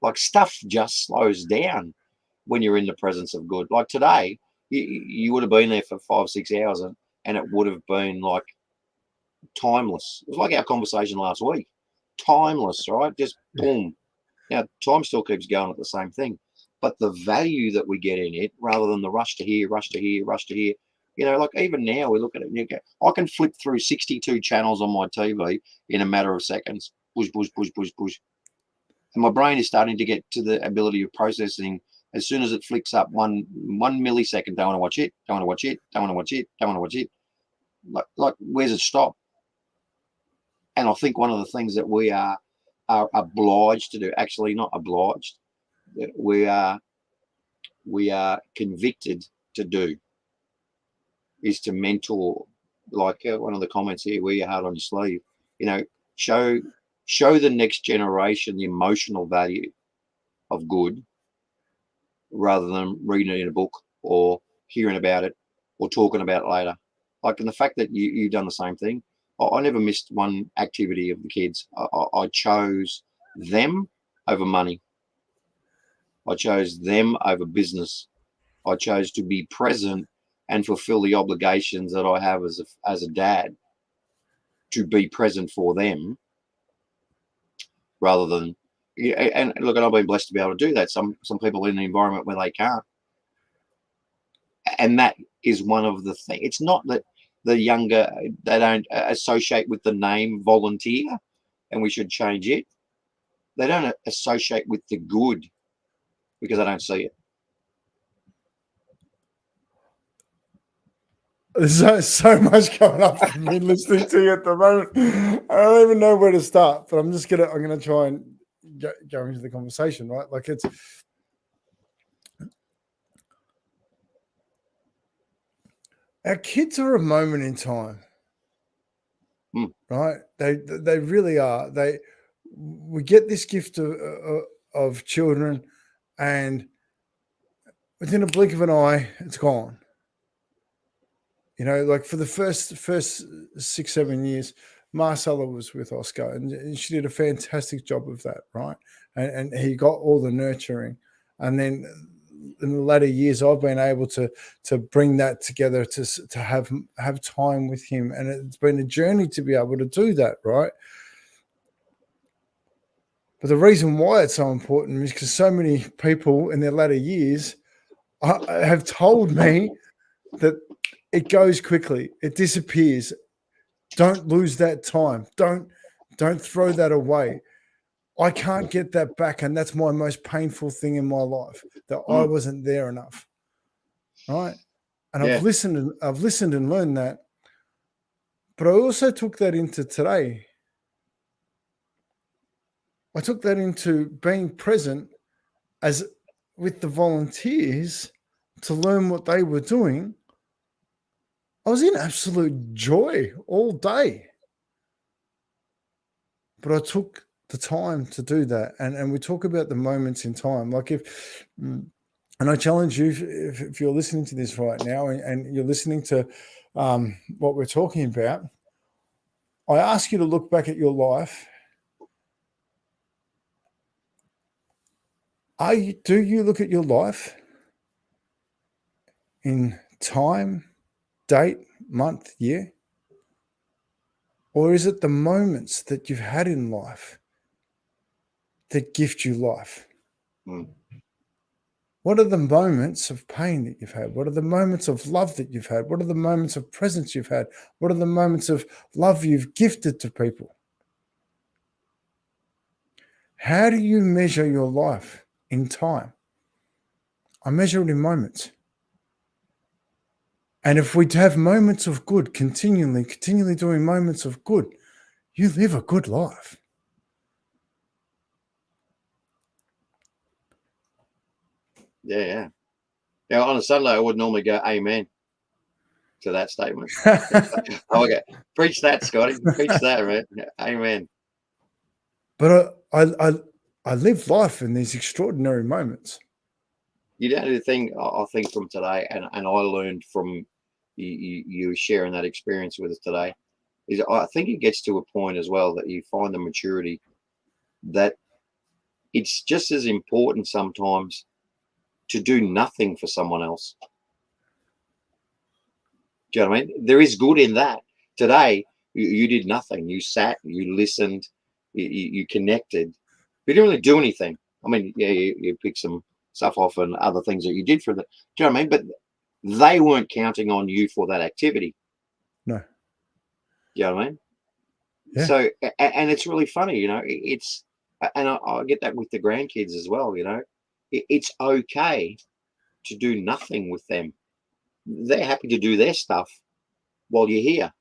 Like, stuff just slows down when you're in the presence of good. Like today, you would have been there for 5-6 hours, and it would have been like timeless. It was like our conversation last week. Timeless, right? Just boom. Now, time still keeps going at the same thing, but the value that we get in it, rather than the rush to here, rush to here, rush to here, like even now we look at it and you go, I can flip through 62 channels on my TV in a matter of seconds. Push, push, push, push, push. And my brain is starting to get to the ability of processing. As soon as it flicks up one millisecond, don't want to watch it, don't want to watch it, don't want to watch it, don't want to watch it. Like, where's it stop? And I think one of the things that we are obliged to do, actually not obliged, that we are convicted to do, is to mentor. Like one of the comments here, wear your heart on your sleeve. Show the next generation the emotional value of good, rather than reading it in a book or hearing about it or talking about it later. Like, and the fact that you've done the same thing. I never missed one activity of the kids. I chose them over money. I chose them over business. I chose to be present and fulfill the obligations that I have as a dad to be present for them, rather than, yeah. And look, I've been blessed to be able to do that. Some people in the environment where they can't, and that is one of the things. It's not that the younger, they don't associate with the name volunteer, and we should change it. They don't associate with the good because they don't see it. There's so much coming up for me listening to you at the moment. I don't even know where to start, but I'm gonna try and go into the conversation, right? Like, it's our kids are a moment in time, right? They really are. We get this gift of children, and within a blink of an eye, it's gone. You know, like for the first 6-7 years, Marcella was with Oscar, and she did a fantastic job of that, right? And he got all the nurturing, and then in the latter years, I've been able to bring that together to have time with him, and it's been a journey to be able to do that, right? But the reason why it's so important is because so many people in their latter years have told me that it goes quickly, it disappears. Don't lose that time. Don't throw that away. I can't get that back, and that's my most painful thing in my life, that I wasn't there enough. Right? And Yeah. I've listened and learned that. But I also took that into today. I took that into being present as with the volunteers to learn what they were doing. I was in absolute joy all day. But I took the time to do that. And we talk about the moments in time. Like and I challenge you, if you're listening to this right now and you're listening to what we're talking about, I ask you to look back at your life. Do you look at your life in time, date, month, year? Or is it the moments that you've had in life that gift you life? What are the moments of pain that you've had? What are the moments of love that you've had? What are the moments of presence you've had? What are the moments of love you've gifted to people? How do you measure your life in time? I measure it in moments. And if we have moments of good, continually doing moments of good, you live a good life. Yeah. Now, on a Sunday, I would normally go amen to that statement. Okay, preach that, Scotty. Preach that, man. Amen. But I live life in these extraordinary moments. You know, the thing I think from today, and I learned from you sharing that experience with us today, is I think it gets to a point as well that you find the maturity that it's just as important sometimes to do nothing for someone else. Do you know what I mean? There is good in that. Today, you did nothing. You sat, you listened, you connected. You didn't really do anything. I mean, yeah, you picked some stuff off and other things that you did for the. Do you know what I mean? But they weren't counting on you for that activity. No. Do you know what I mean? Yeah. So, and it's really funny, you know, it's, and I get that with the grandkids as well, you know, it's okay to do nothing with them. They're happy to do their stuff while you're here.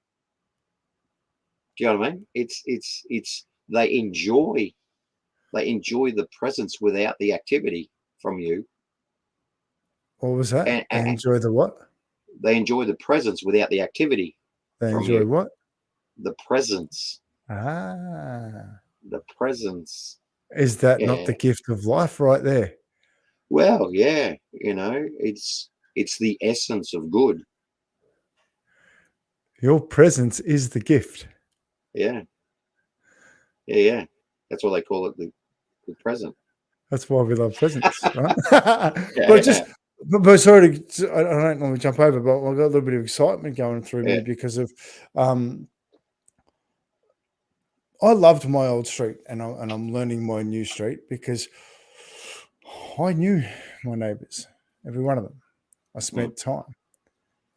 Do you know what I mean? It's they enjoy the presence without the activity from you. What was that? And They enjoy the what? They enjoy the presence without the activity. They from enjoy you. what? The presence. Ah. The presence. Is that not the gift of life right there? Well, yeah, you know, it's the essence of good. Your presence is the gift. Yeah. Yeah. That's why they call it the present. That's why we love presents, right? Yeah, But But sorry, I don't normally jump over, but I've got a little bit of excitement going through me Yeah. because of I loved my old street, and I'm learning my new street because I knew my neighbours, every one of them. I Mm, spent time.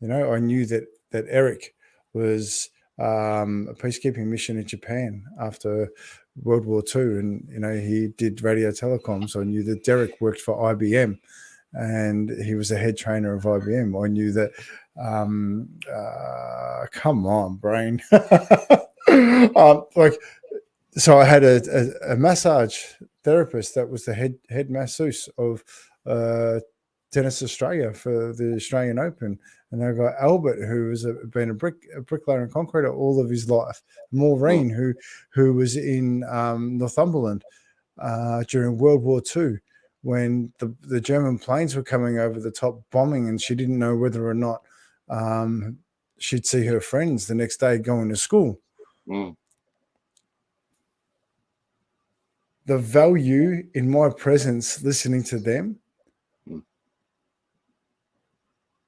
I knew that Eric was a peacekeeping mission in Japan after World War II, and he did radio telecoms. I knew that Derek worked for IBM, and he was a head trainer of IBM. I knew that. Come on, brain. Like, so I had a massage therapist that was the head masseuse of Tennis Australia for the Australian Open, and I got Albert, who was been a bricklayer and concreter all of his life. mm, Maureen, who was in Northumberland during World War II, when the German planes were coming over the top bombing, and she didn't know whether or not she'd see her friends the next day going to school. mm, The value in my presence, listening to them, mm.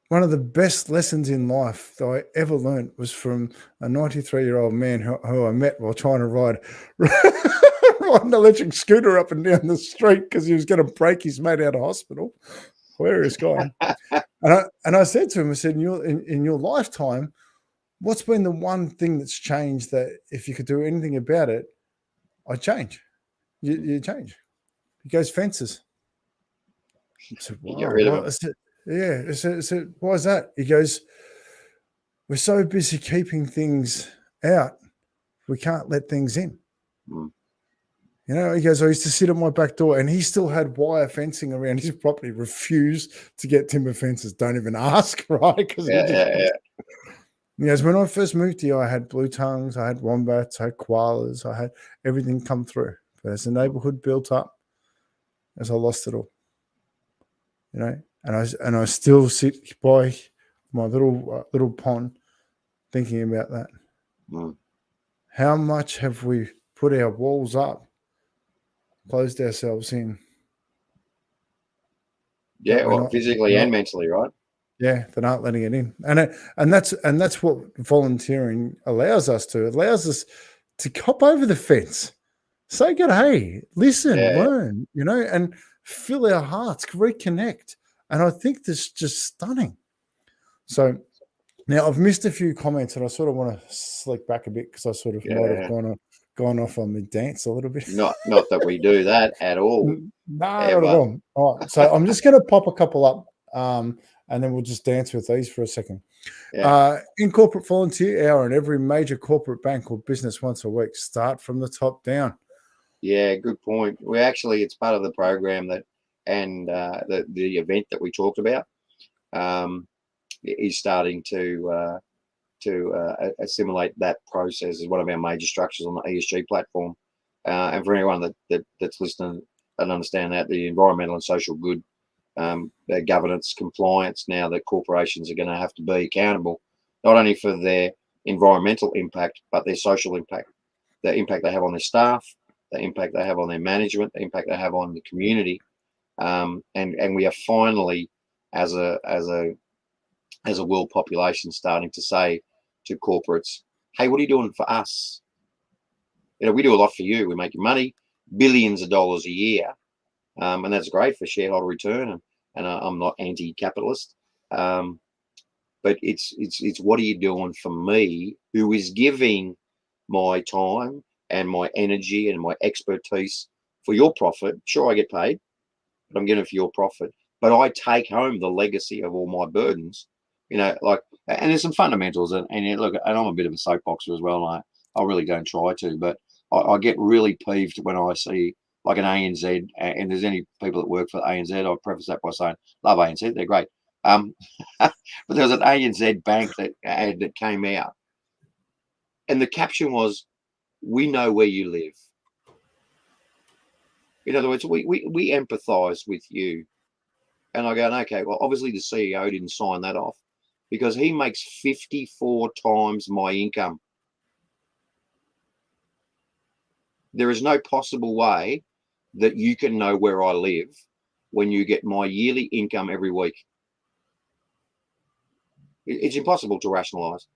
one of the best lessons in life that I ever learned was from a 93-year-old man who I met while trying to ride an electric scooter up and down the street because he was going to break his mate out of hospital. Hilarious guy. And I said to him, I said, in your lifetime, what's been the one thing that's changed that if you could do anything about it, I'd change? You change. He goes, fences. I said, You get wow. rid of Well, them. I said, yeah. I said, why is that? He goes, we're so busy keeping things out, we can't let things in. Mm. He goes, I used to sit at my back door, and he still had wire fencing around his property, refused to get timber fences. Don't even ask, right? Because Yeah. he goes, when I first moved here, I had blue tongues, I had wombats, I had koalas, I had everything come through. But as the neighborhood built up, as I lost it all, and I still sit by my little pond thinking about that. Mm. How much have we put our walls up, closed ourselves in, that Yeah, we're well, not, physically and mentally, right? yeah, that aren't letting it in, and that's what volunteering allows us to. It allows us to hop over the fence, say good, hey, listen, Yeah. learn, and fill our hearts, reconnect. And I think this is just stunning. So now I've missed a few comments, and I sort of want to slick back a bit because I sort of might have Yeah. gone off on the dance a little bit. Not that we do that at all, No, not at ever. all right, so I'm just going to pop a couple up, and then we'll just dance with these for a second. Yeah. In corporate volunteer hour in every major corporate bank or business once a week. Start from the top down. Yeah, good point. We actually, it's part of the program that, and the event that we talked about, is starting to assimilate that process as one of our major structures on the ESG platform. And for anyone that's listening and understand that, the environmental and social good, governance, compliance, now that corporations are going to have to be accountable, not only for their environmental impact, but their social impact, the impact they have on their staff, the impact they have on their management, the impact they have on the community. And we are finally, as a world population, starting to say to corporates, hey, what are you doing for us? We do a lot for you. We make you money, billions of dollars a year. And that's great for shareholder return. And I'm not anti-capitalist. But it's what are you doing for me, who is giving my time and my energy and my expertise for your profit? Sure, I get paid, but I'm getting it for your profit. But I take home the legacy of all my burdens, and there's some fundamentals. And look, and I'm a bit of a soapboxer as well. And I really don't try to, but I get really peeved when I see like an ANZ, and there's any people that work for ANZ. I'll preface that by saying, love ANZ, they're great. But there was an ANZ bank ad that came out, and the caption was, "We know where you live." In other words, we empathise with you. And I go, okay, well, obviously the CEO didn't sign that off because he makes 54 times my income. There is no possible way that you can know where I live when you get my yearly income every week? It's impossible to rationalize.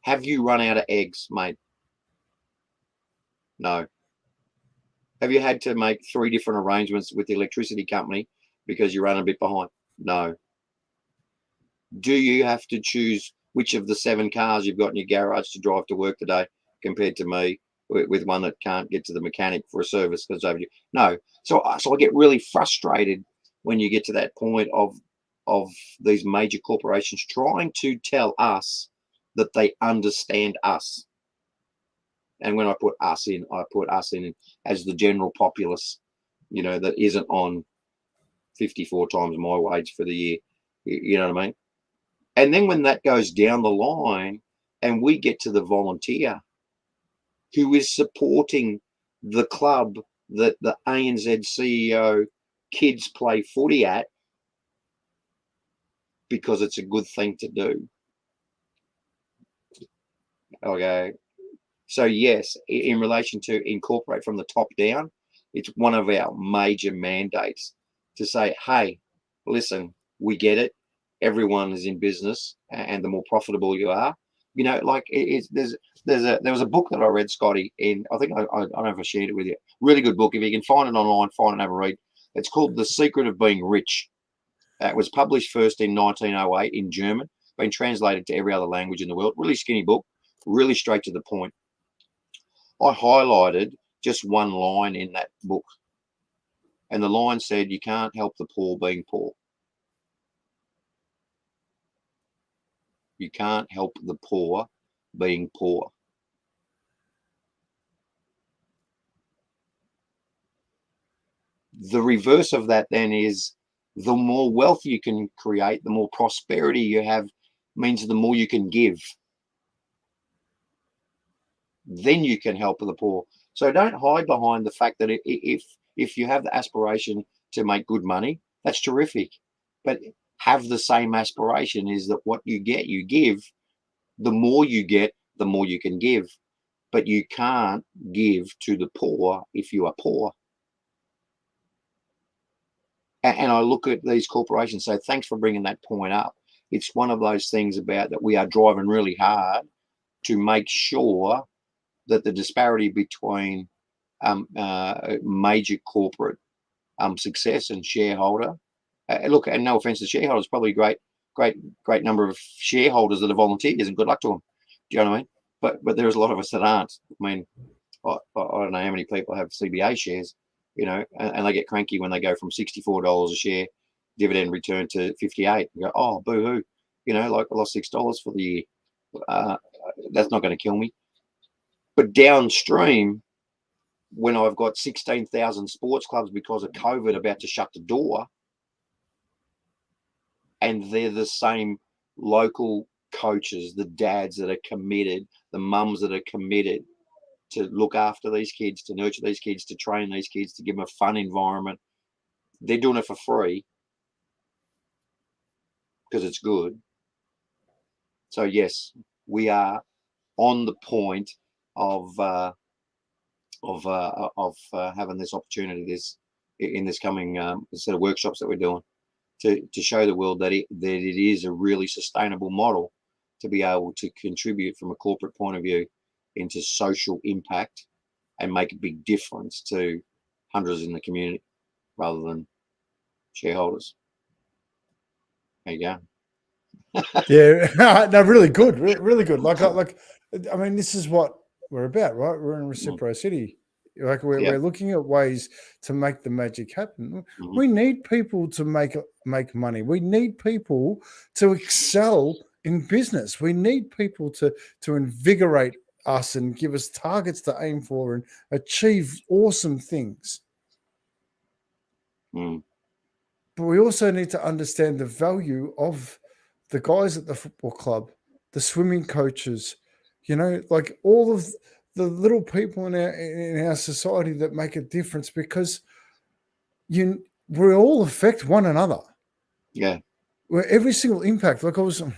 Have you run out of eggs, mate? No. Have you had to make 3 different arrangements with the electricity company because you run a bit behind? No. Do you have to choose which of the 7 cars you've got in your garage to drive to work today compared to me with one that can't get to the mechanic for a service because over you? No. So I get really frustrated when you get to that point of these major corporations trying to tell us that they understand us. And when I put us in as the general populace, that isn't on 54 times my wage for the year. You know what I mean? And then when that goes down the line and we get to the volunteer who is supporting the club that the ANZ CEO kids play footy at because it's a good thing to do. Okay. So yes, in relation to incorporate from the top down, it's one of our major mandates to say, hey, listen, we get it. Everyone is in business, and the more profitable you are, there was a book that I read, Scotty, and I think I don't know if I shared it with you. Really good book. If you can find it online, find it and have a read. It's called The Secret of Being Rich. It was published first in 1908 in German, been translated to every other language in the world. Really skinny book, really straight to the point. I highlighted just one line in that book, and the line said, you can't help the poor being poor. You can't help the poor being poor. The reverse of that then is the more wealth you can create, the more prosperity you have, means the more you can give. Then you can help the poor. So don't hide behind the fact that if you have the aspiration to make good money, that's terrific. But have the same aspiration, is that what you get, you give. The more you get, the more you can give. But you can't give to the poor if you are poor. And I look at these corporations, so thanks for bringing that point up. It's one of those things about that we are driving really hard to make sure that the disparity between major corporate success and shareholder, look, and no offense to shareholders, probably great number of shareholders that are volunteers, and good luck to them. Do you know what I mean? But there's a lot of us that aren't. I mean, I don't know how many people have CBA shares, and they get cranky when they go from $64 a share dividend return to 58. You go, oh, boo-hoo, like I lost $6 for the year. That's not going to kill me. But downstream, when I've got 16,000 sports clubs because of COVID about to shut the door, and they're the same local coaches, the dads that are committed, the mums that are committed to look after these kids, to nurture these kids, to train these kids, to give them a fun environment. They're doing it for free because it's good. So yes, we are on the point of having this opportunity, in this coming set of workshops that we're doing, to show the world that it is a really sustainable model to be able to contribute from a corporate point of view into social impact and make a big difference to hundreds in the community rather than shareholders. There you go. Yeah, no, really good, really good. I mean, this is what we're about, right? We're in reciprocity. Like we're looking at ways to make the magic happen. Mm-hmm. We need people to make money. We need people to excel in business. We need people to invigorate us and give us targets to aim for and achieve awesome things. Mm. But we also need to understand the value of the guys at the football club, the swimming coaches, like all of the little people in our society that make a difference, because we all affect one another. Yeah. Where every single impact, like I'm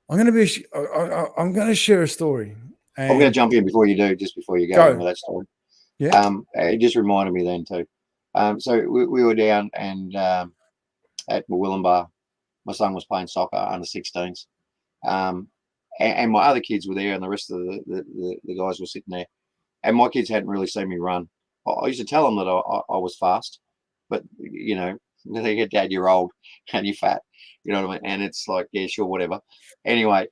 going to share a story. I'm going to jump in before you do, just before you go into that story. Yeah. It just reminded me then too. So we were down and at Willumbar. My son was playing soccer under 16s. And my other kids were there, and the rest of the guys were sitting there. And my kids hadn't really seen me run. I used to tell them that I was fast, but they get, Dad, you're old and you're fat. You know what I mean? And it's like, yeah, sure, whatever. Anyway,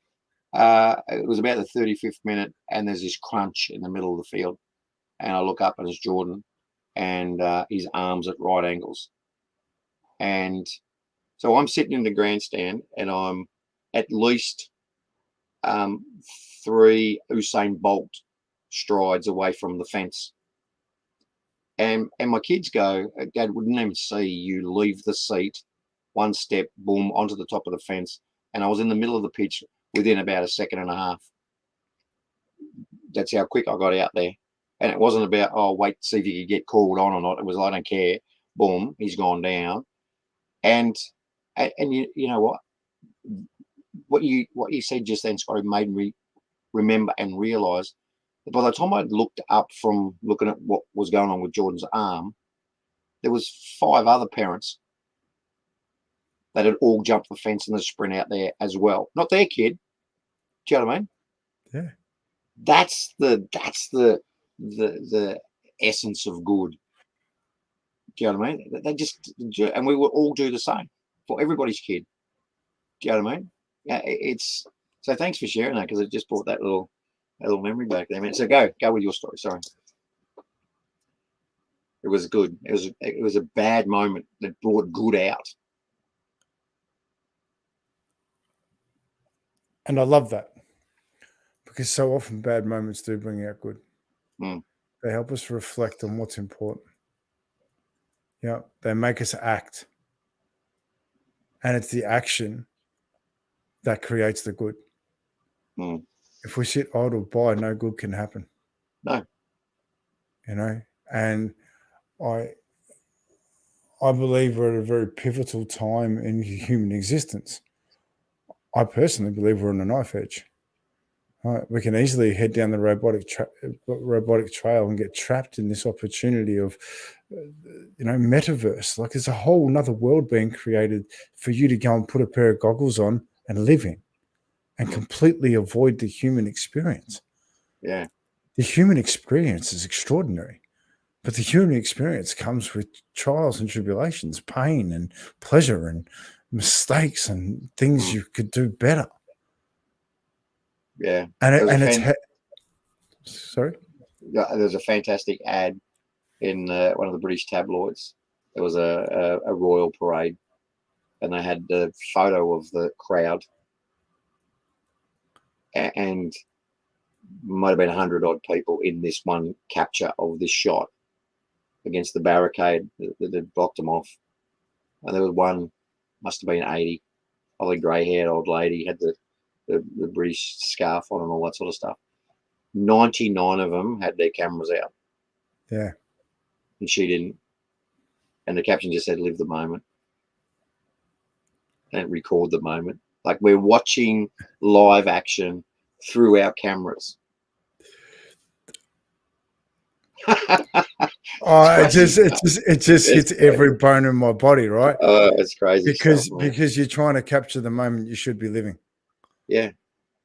it was about the 35th minute, and there's this crunch in the middle of the field. And I look up, and it's Jordan, and his arms at right angles. And so I'm sitting in the grandstand, and I'm at least 3 Usain Bolt strides away from the fence. And my kids go, Dad, wouldn't even see you leave the seat, one step, boom, onto the top of the fence. And I was in the middle of the pitch within about a second and a half. That's how quick I got out there. And it wasn't about, oh, wait to see if you could get called on or not. It was, I don't care. Boom, he's gone down. And you know what you said just then, Scotty, made me remember and realise that by the time I looked up from looking at what was going on with Jordan's arm, there was 5 other parents that had all jumped the fence in the sprint out there as well. Not their kid. Do you know what I mean? Yeah. That's the essence of good. Do you know what I mean? They just, and we will all do the same for everybody's kid. Do you know what I mean? Yeah, it's so. Thanks for sharing that, because it just brought that little memory back there, man. So go with your story. Sorry. It was good. It was a bad moment that brought good out. And I love that, because so often bad moments do bring out good. They help us reflect on what's important. Yeah, they make us act. And it's the action that creates the good. If we sit idle by, no good can happen. No. And I believe we're at a very pivotal time in human existence. I personally believe we're on a knife edge. Right? We can easily head down the robotic trail and get trapped in this opportunity of, metaverse. Like, there's a whole nother world being created for you to go and put a pair of goggles on and live in, and completely avoid the human experience. Yeah. The human experience is extraordinary, but the human experience comes with trials and tribulations, pain and pleasure and mistakes and things you could do better. Yeah. Sorry? There's a fantastic ad in one of the British tabloids. There was a royal parade, and they had the photo of the crowd, and might have been 100 odd people in this one capture of this shot against the barricade that had blocked them off. And there was one, must have been 80, probably grey-haired old lady, had the British scarf on and all that sort of stuff. 99 of them had their cameras out. Yeah. And she didn't. And the caption just said, live the moment. And record the moment. Like, we're watching live action through our cameras. It just hits every bone in my body, right? Oh, it's crazy. Because you're trying to capture the moment you should be living. Yeah.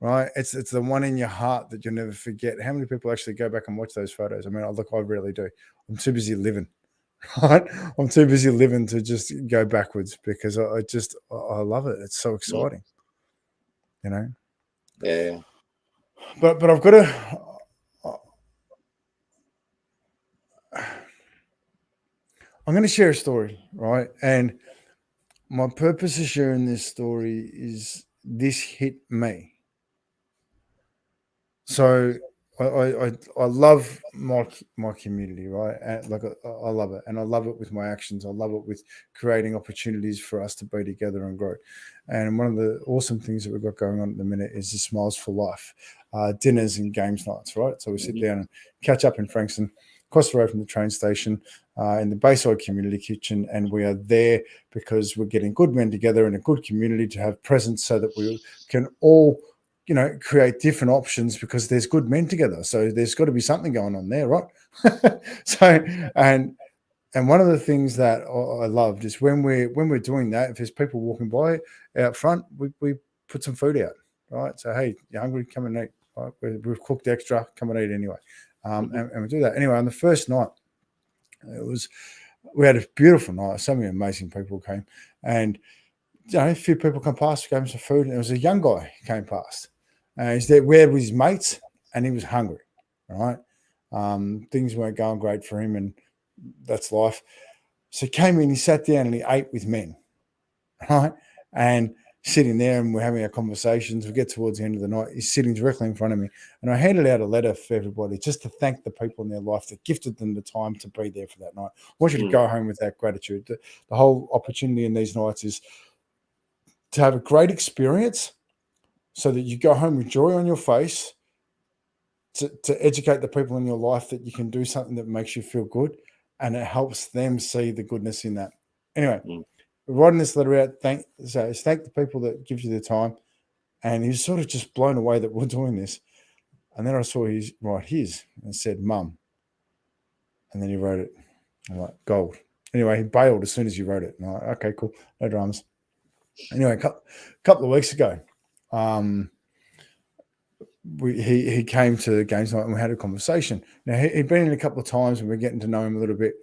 Right. It's the one in your heart that you'll never forget. How many people actually go back and watch those photos? I mean, I rarely do. I'm too busy living. Right. I'm too busy living to just go backwards, because I love it. It's so exciting. Yeah. But I've got to. I'm going to share a story, right? And my purpose of sharing this story is this hit me. So I love my community, right? And like I love it, and I love it with my actions. I love it with creating opportunities for us to be together and grow. And one of the awesome things that we've got going on at the minute is the Smiles for Life dinners and games nights, right? So we sit down and catch up in Frankston, across the road from the train station, in the Bayside Community Kitchen, and we are there because we're getting good men together in a good community to have presence, so that we can all, create different options, because there's good men together. So there's got to be something going on there, right? So, and And one of the things that I loved is when we're doing that, if there's people walking by out front, we put some food out, right? So hey, you're hungry, come and eat. Right? We've cooked extra, come and eat anyway, and we do that anyway. On the first night, we had a beautiful night. So many amazing people came, and a few people come past, gave him some food, and there was a young guy who came past. He's there with his mates, and he was hungry. Right, things weren't going great for him, and that's life. So he came in, he sat down, and he ate with men. Right, and sitting there, and we're having our conversations. We get towards the end of the night. He's sitting directly in front of me, and I handed out a letter for everybody just to thank the people in their life that gifted them the time to be there for that night. I want you to go home with that gratitude. The whole opportunity in these nights is to have a great experience so that you go home with joy on your face, to educate the people in your life that you can do something that makes you feel good, and it helps them see the goodness in that. Anyway, we're writing this letter out. Thank the people that give you the time. And he was sort of just blown away that we're doing this. And then I saw his write his and said, Mum. And then he wrote it. I'm like, gold. Anyway, he bailed as soon as he wrote it. And I'm like, okay, cool. No dramas. Anyway, a couple of weeks ago, he came to games night and we had a conversation. Now, he'd been in a couple of times and we're getting to know him a little bit.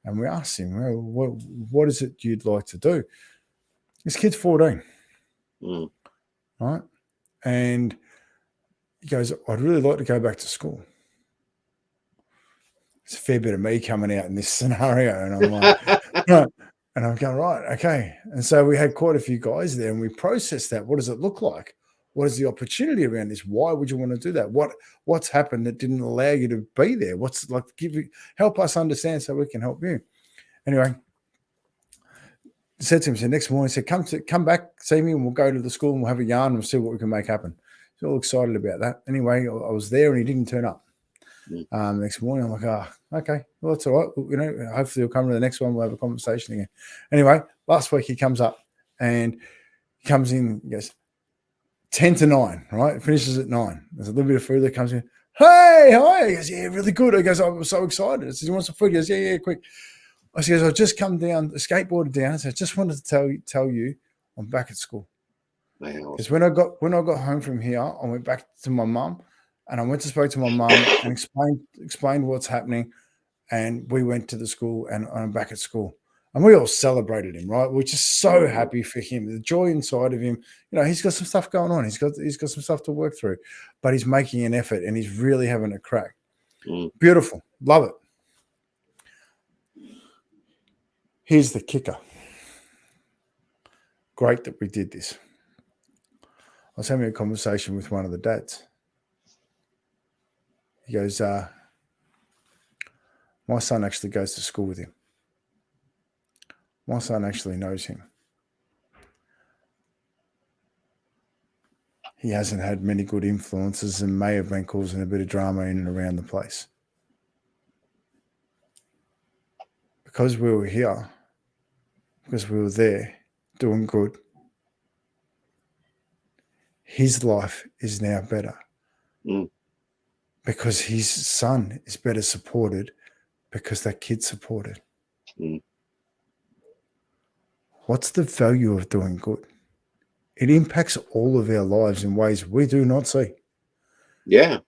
And we asked him, well, what is it you'd like to do? This kid's 14. Right? And he goes, I'd really like to go back to school. It's a fair bit of me coming out in this scenario. And I'm like, right. And I'm going, right, okay. And so we had quite a few guys there and we processed that. What does it look like? What is the opportunity around this? Why would you want to do that? What's happened that didn't allow you to be there? What's like, help us understand so we can help you. Anyway, I said to him, so next morning, he said, come back, see me, and we'll go to the school and we'll have a yarn and we'll see what we can make happen. He's all excited about that. Anyway, I was there and he didn't turn up. Next morning, I'm like, okay, well, that's all right. Hopefully he'll come to the next one. We'll have a conversation again. Anyway, last week he comes up and he comes in, he goes, 10 to 9, right? It finishes at 9. There's a little bit of food that comes in. Hey, hi. He goes, yeah, really good. He goes, I'm so excited. I said, you want some food? He goes, yeah, quick. I said, I've just come down, skateboarded down. So I just wanted to tell you I'm back at school. Because when I got home from here, I went back to my mum and I went to speak to my mum and explained what's happening. And we went to the school and I'm back at school. And we all celebrated him, right? We're just so happy for him. The joy inside of him, he's got some stuff going on. He's got some stuff to work through, but he's making an effort and he's really having a crack. Beautiful. Love it. Here's the kicker. Great that we did this. I was having a conversation with one of the dads. He goes, my son actually goes to school with him. My son actually knows him. He hasn't had many good influences and may have been causing a bit of drama in and around the place. Because we were here, because we were there doing good, his life is now better. Because his son is better supported because that kid supported. What's the value of doing good? It impacts all of our lives in ways we do not see. Yeah.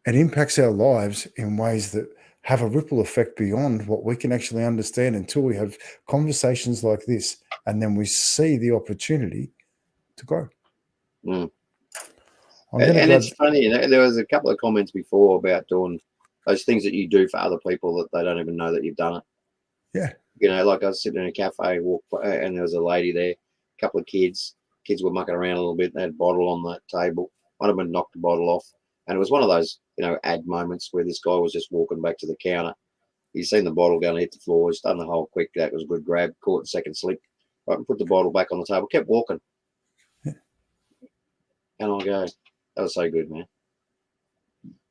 It impacts our lives in ways that have a ripple effect beyond what we can actually understand until we have conversations like this, and then we see the opportunity to grow. And it's funny, there was a couple of comments before about doing those things that you do for other people that they don't even know that you've done it. Yeah. Like I was sitting in a cafe, and there was a lady there, a couple of kids. Kids were mucking around a little bit. They had a bottle on the table. One of them knocked the bottle off. And it was one of those, ad moments where this guy was just walking back to the counter. He's seen the bottle going to hit the floor. He's done the whole quick. That was a good grab. Caught the second slip. Right, and put the bottle back on the table. Kept walking. Yeah. And I go, that was so good, man.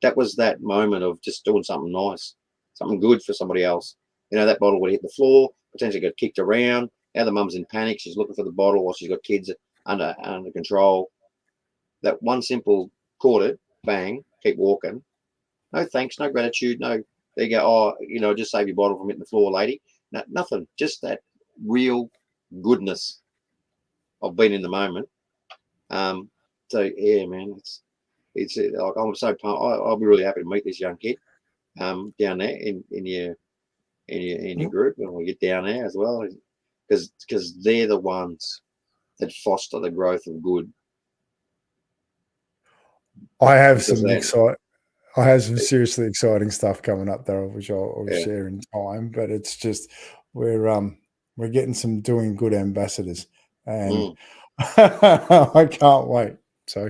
That was that moment of just doing something nice, something good for somebody else. That bottle would hit the floor, potentially got kicked around. Now the mum's in panic. She's looking for the bottle while she's got kids under control. That one simple caught it, bang, keep walking. No thanks, no gratitude, no. they go, oh, just save your bottle from hitting the floor, lady. No, nothing, just that real goodness of being in the moment. So yeah, man, it's like, I'm so pumped. I'll be really happy to meet this young kid down there in your group, and we get down there as well, because they're the ones that foster the growth of good. I have some seriously exciting stuff coming up there, which I'll share in time. But it's just we're getting some doing good ambassadors, and I can't wait. So,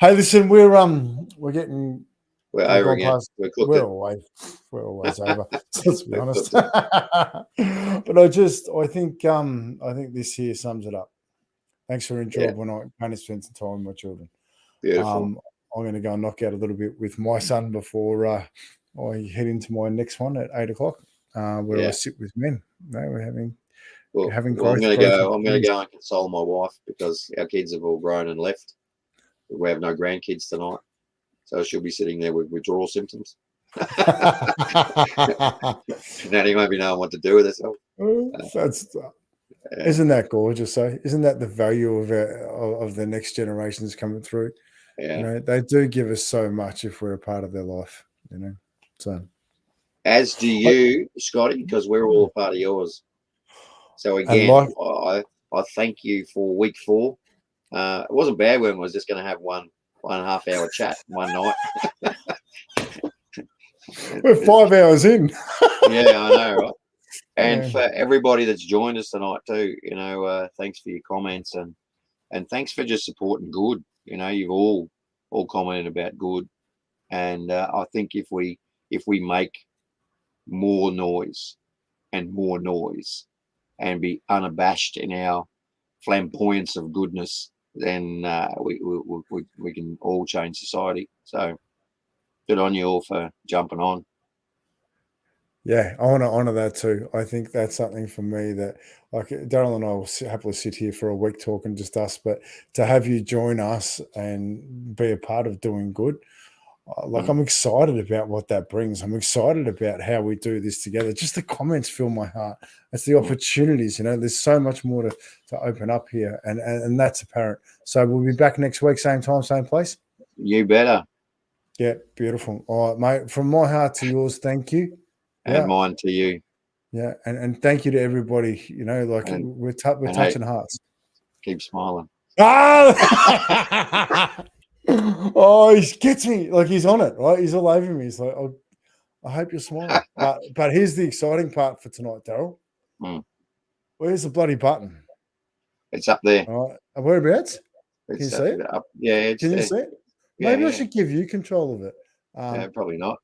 hey, listen, we're over again. We're always over. Let's be honest. But I think this here sums it up. Thanks for enjoyable night. Going to spend some time with my children. Beautiful. I'm going to go and knock out a little bit with my son before I head into my next one at 8 o'clock, where I sit with men. We're having growth. I'm going to go and console my wife because our kids have all grown and left. We have no grandkids tonight, so she'll be sitting there with withdrawal symptoms. Nanny won't be knowing what to do with herself. Isn't that gorgeous? So, isn't that the value of the next generations coming through? Yeah, they do give us so much if we're a part of their life. So as do you, Scotty, because we're all a part of yours. So again, I thank you for week 4. It wasn't bad when we was just going to have 1.5 hour chat one night. We're 5 hours in. Yeah, I know, right? And for everybody that's joined us tonight too, thanks for your comments and thanks for just supporting good. You've all commented about good, and I think if we make more noise and and be unabashed in our flamboyance of goodness, then we can all change society. So good on you all for jumping on. Yeah, I want to honour that too. I think that's something for me that, like, Darryl and I will happily sit here for a week talking just us, but to have you join us and be a part of doing good, I'm excited about what that brings. I'm excited about how we do this together. Just the comments fill my heart. It's the opportunities, there's so much more to open up here, and that's apparent. So we'll be back next week, same time, same place. You better. Yeah, beautiful. All right, mate. From my heart to yours, thank you. And mine to you. Yeah, and thank you to everybody. We're touching hearts. Keep smiling. Oh, he gets me. Like, he's on it, right? He's all over me. He's like, I hope you're smiling. But here's the exciting part for tonight, Darryl. Where's the bloody button? It's up there. All right. Whereabouts? Can you see it? Yeah, it's Can there. you see it? Maybe I should give you control of it. Probably not.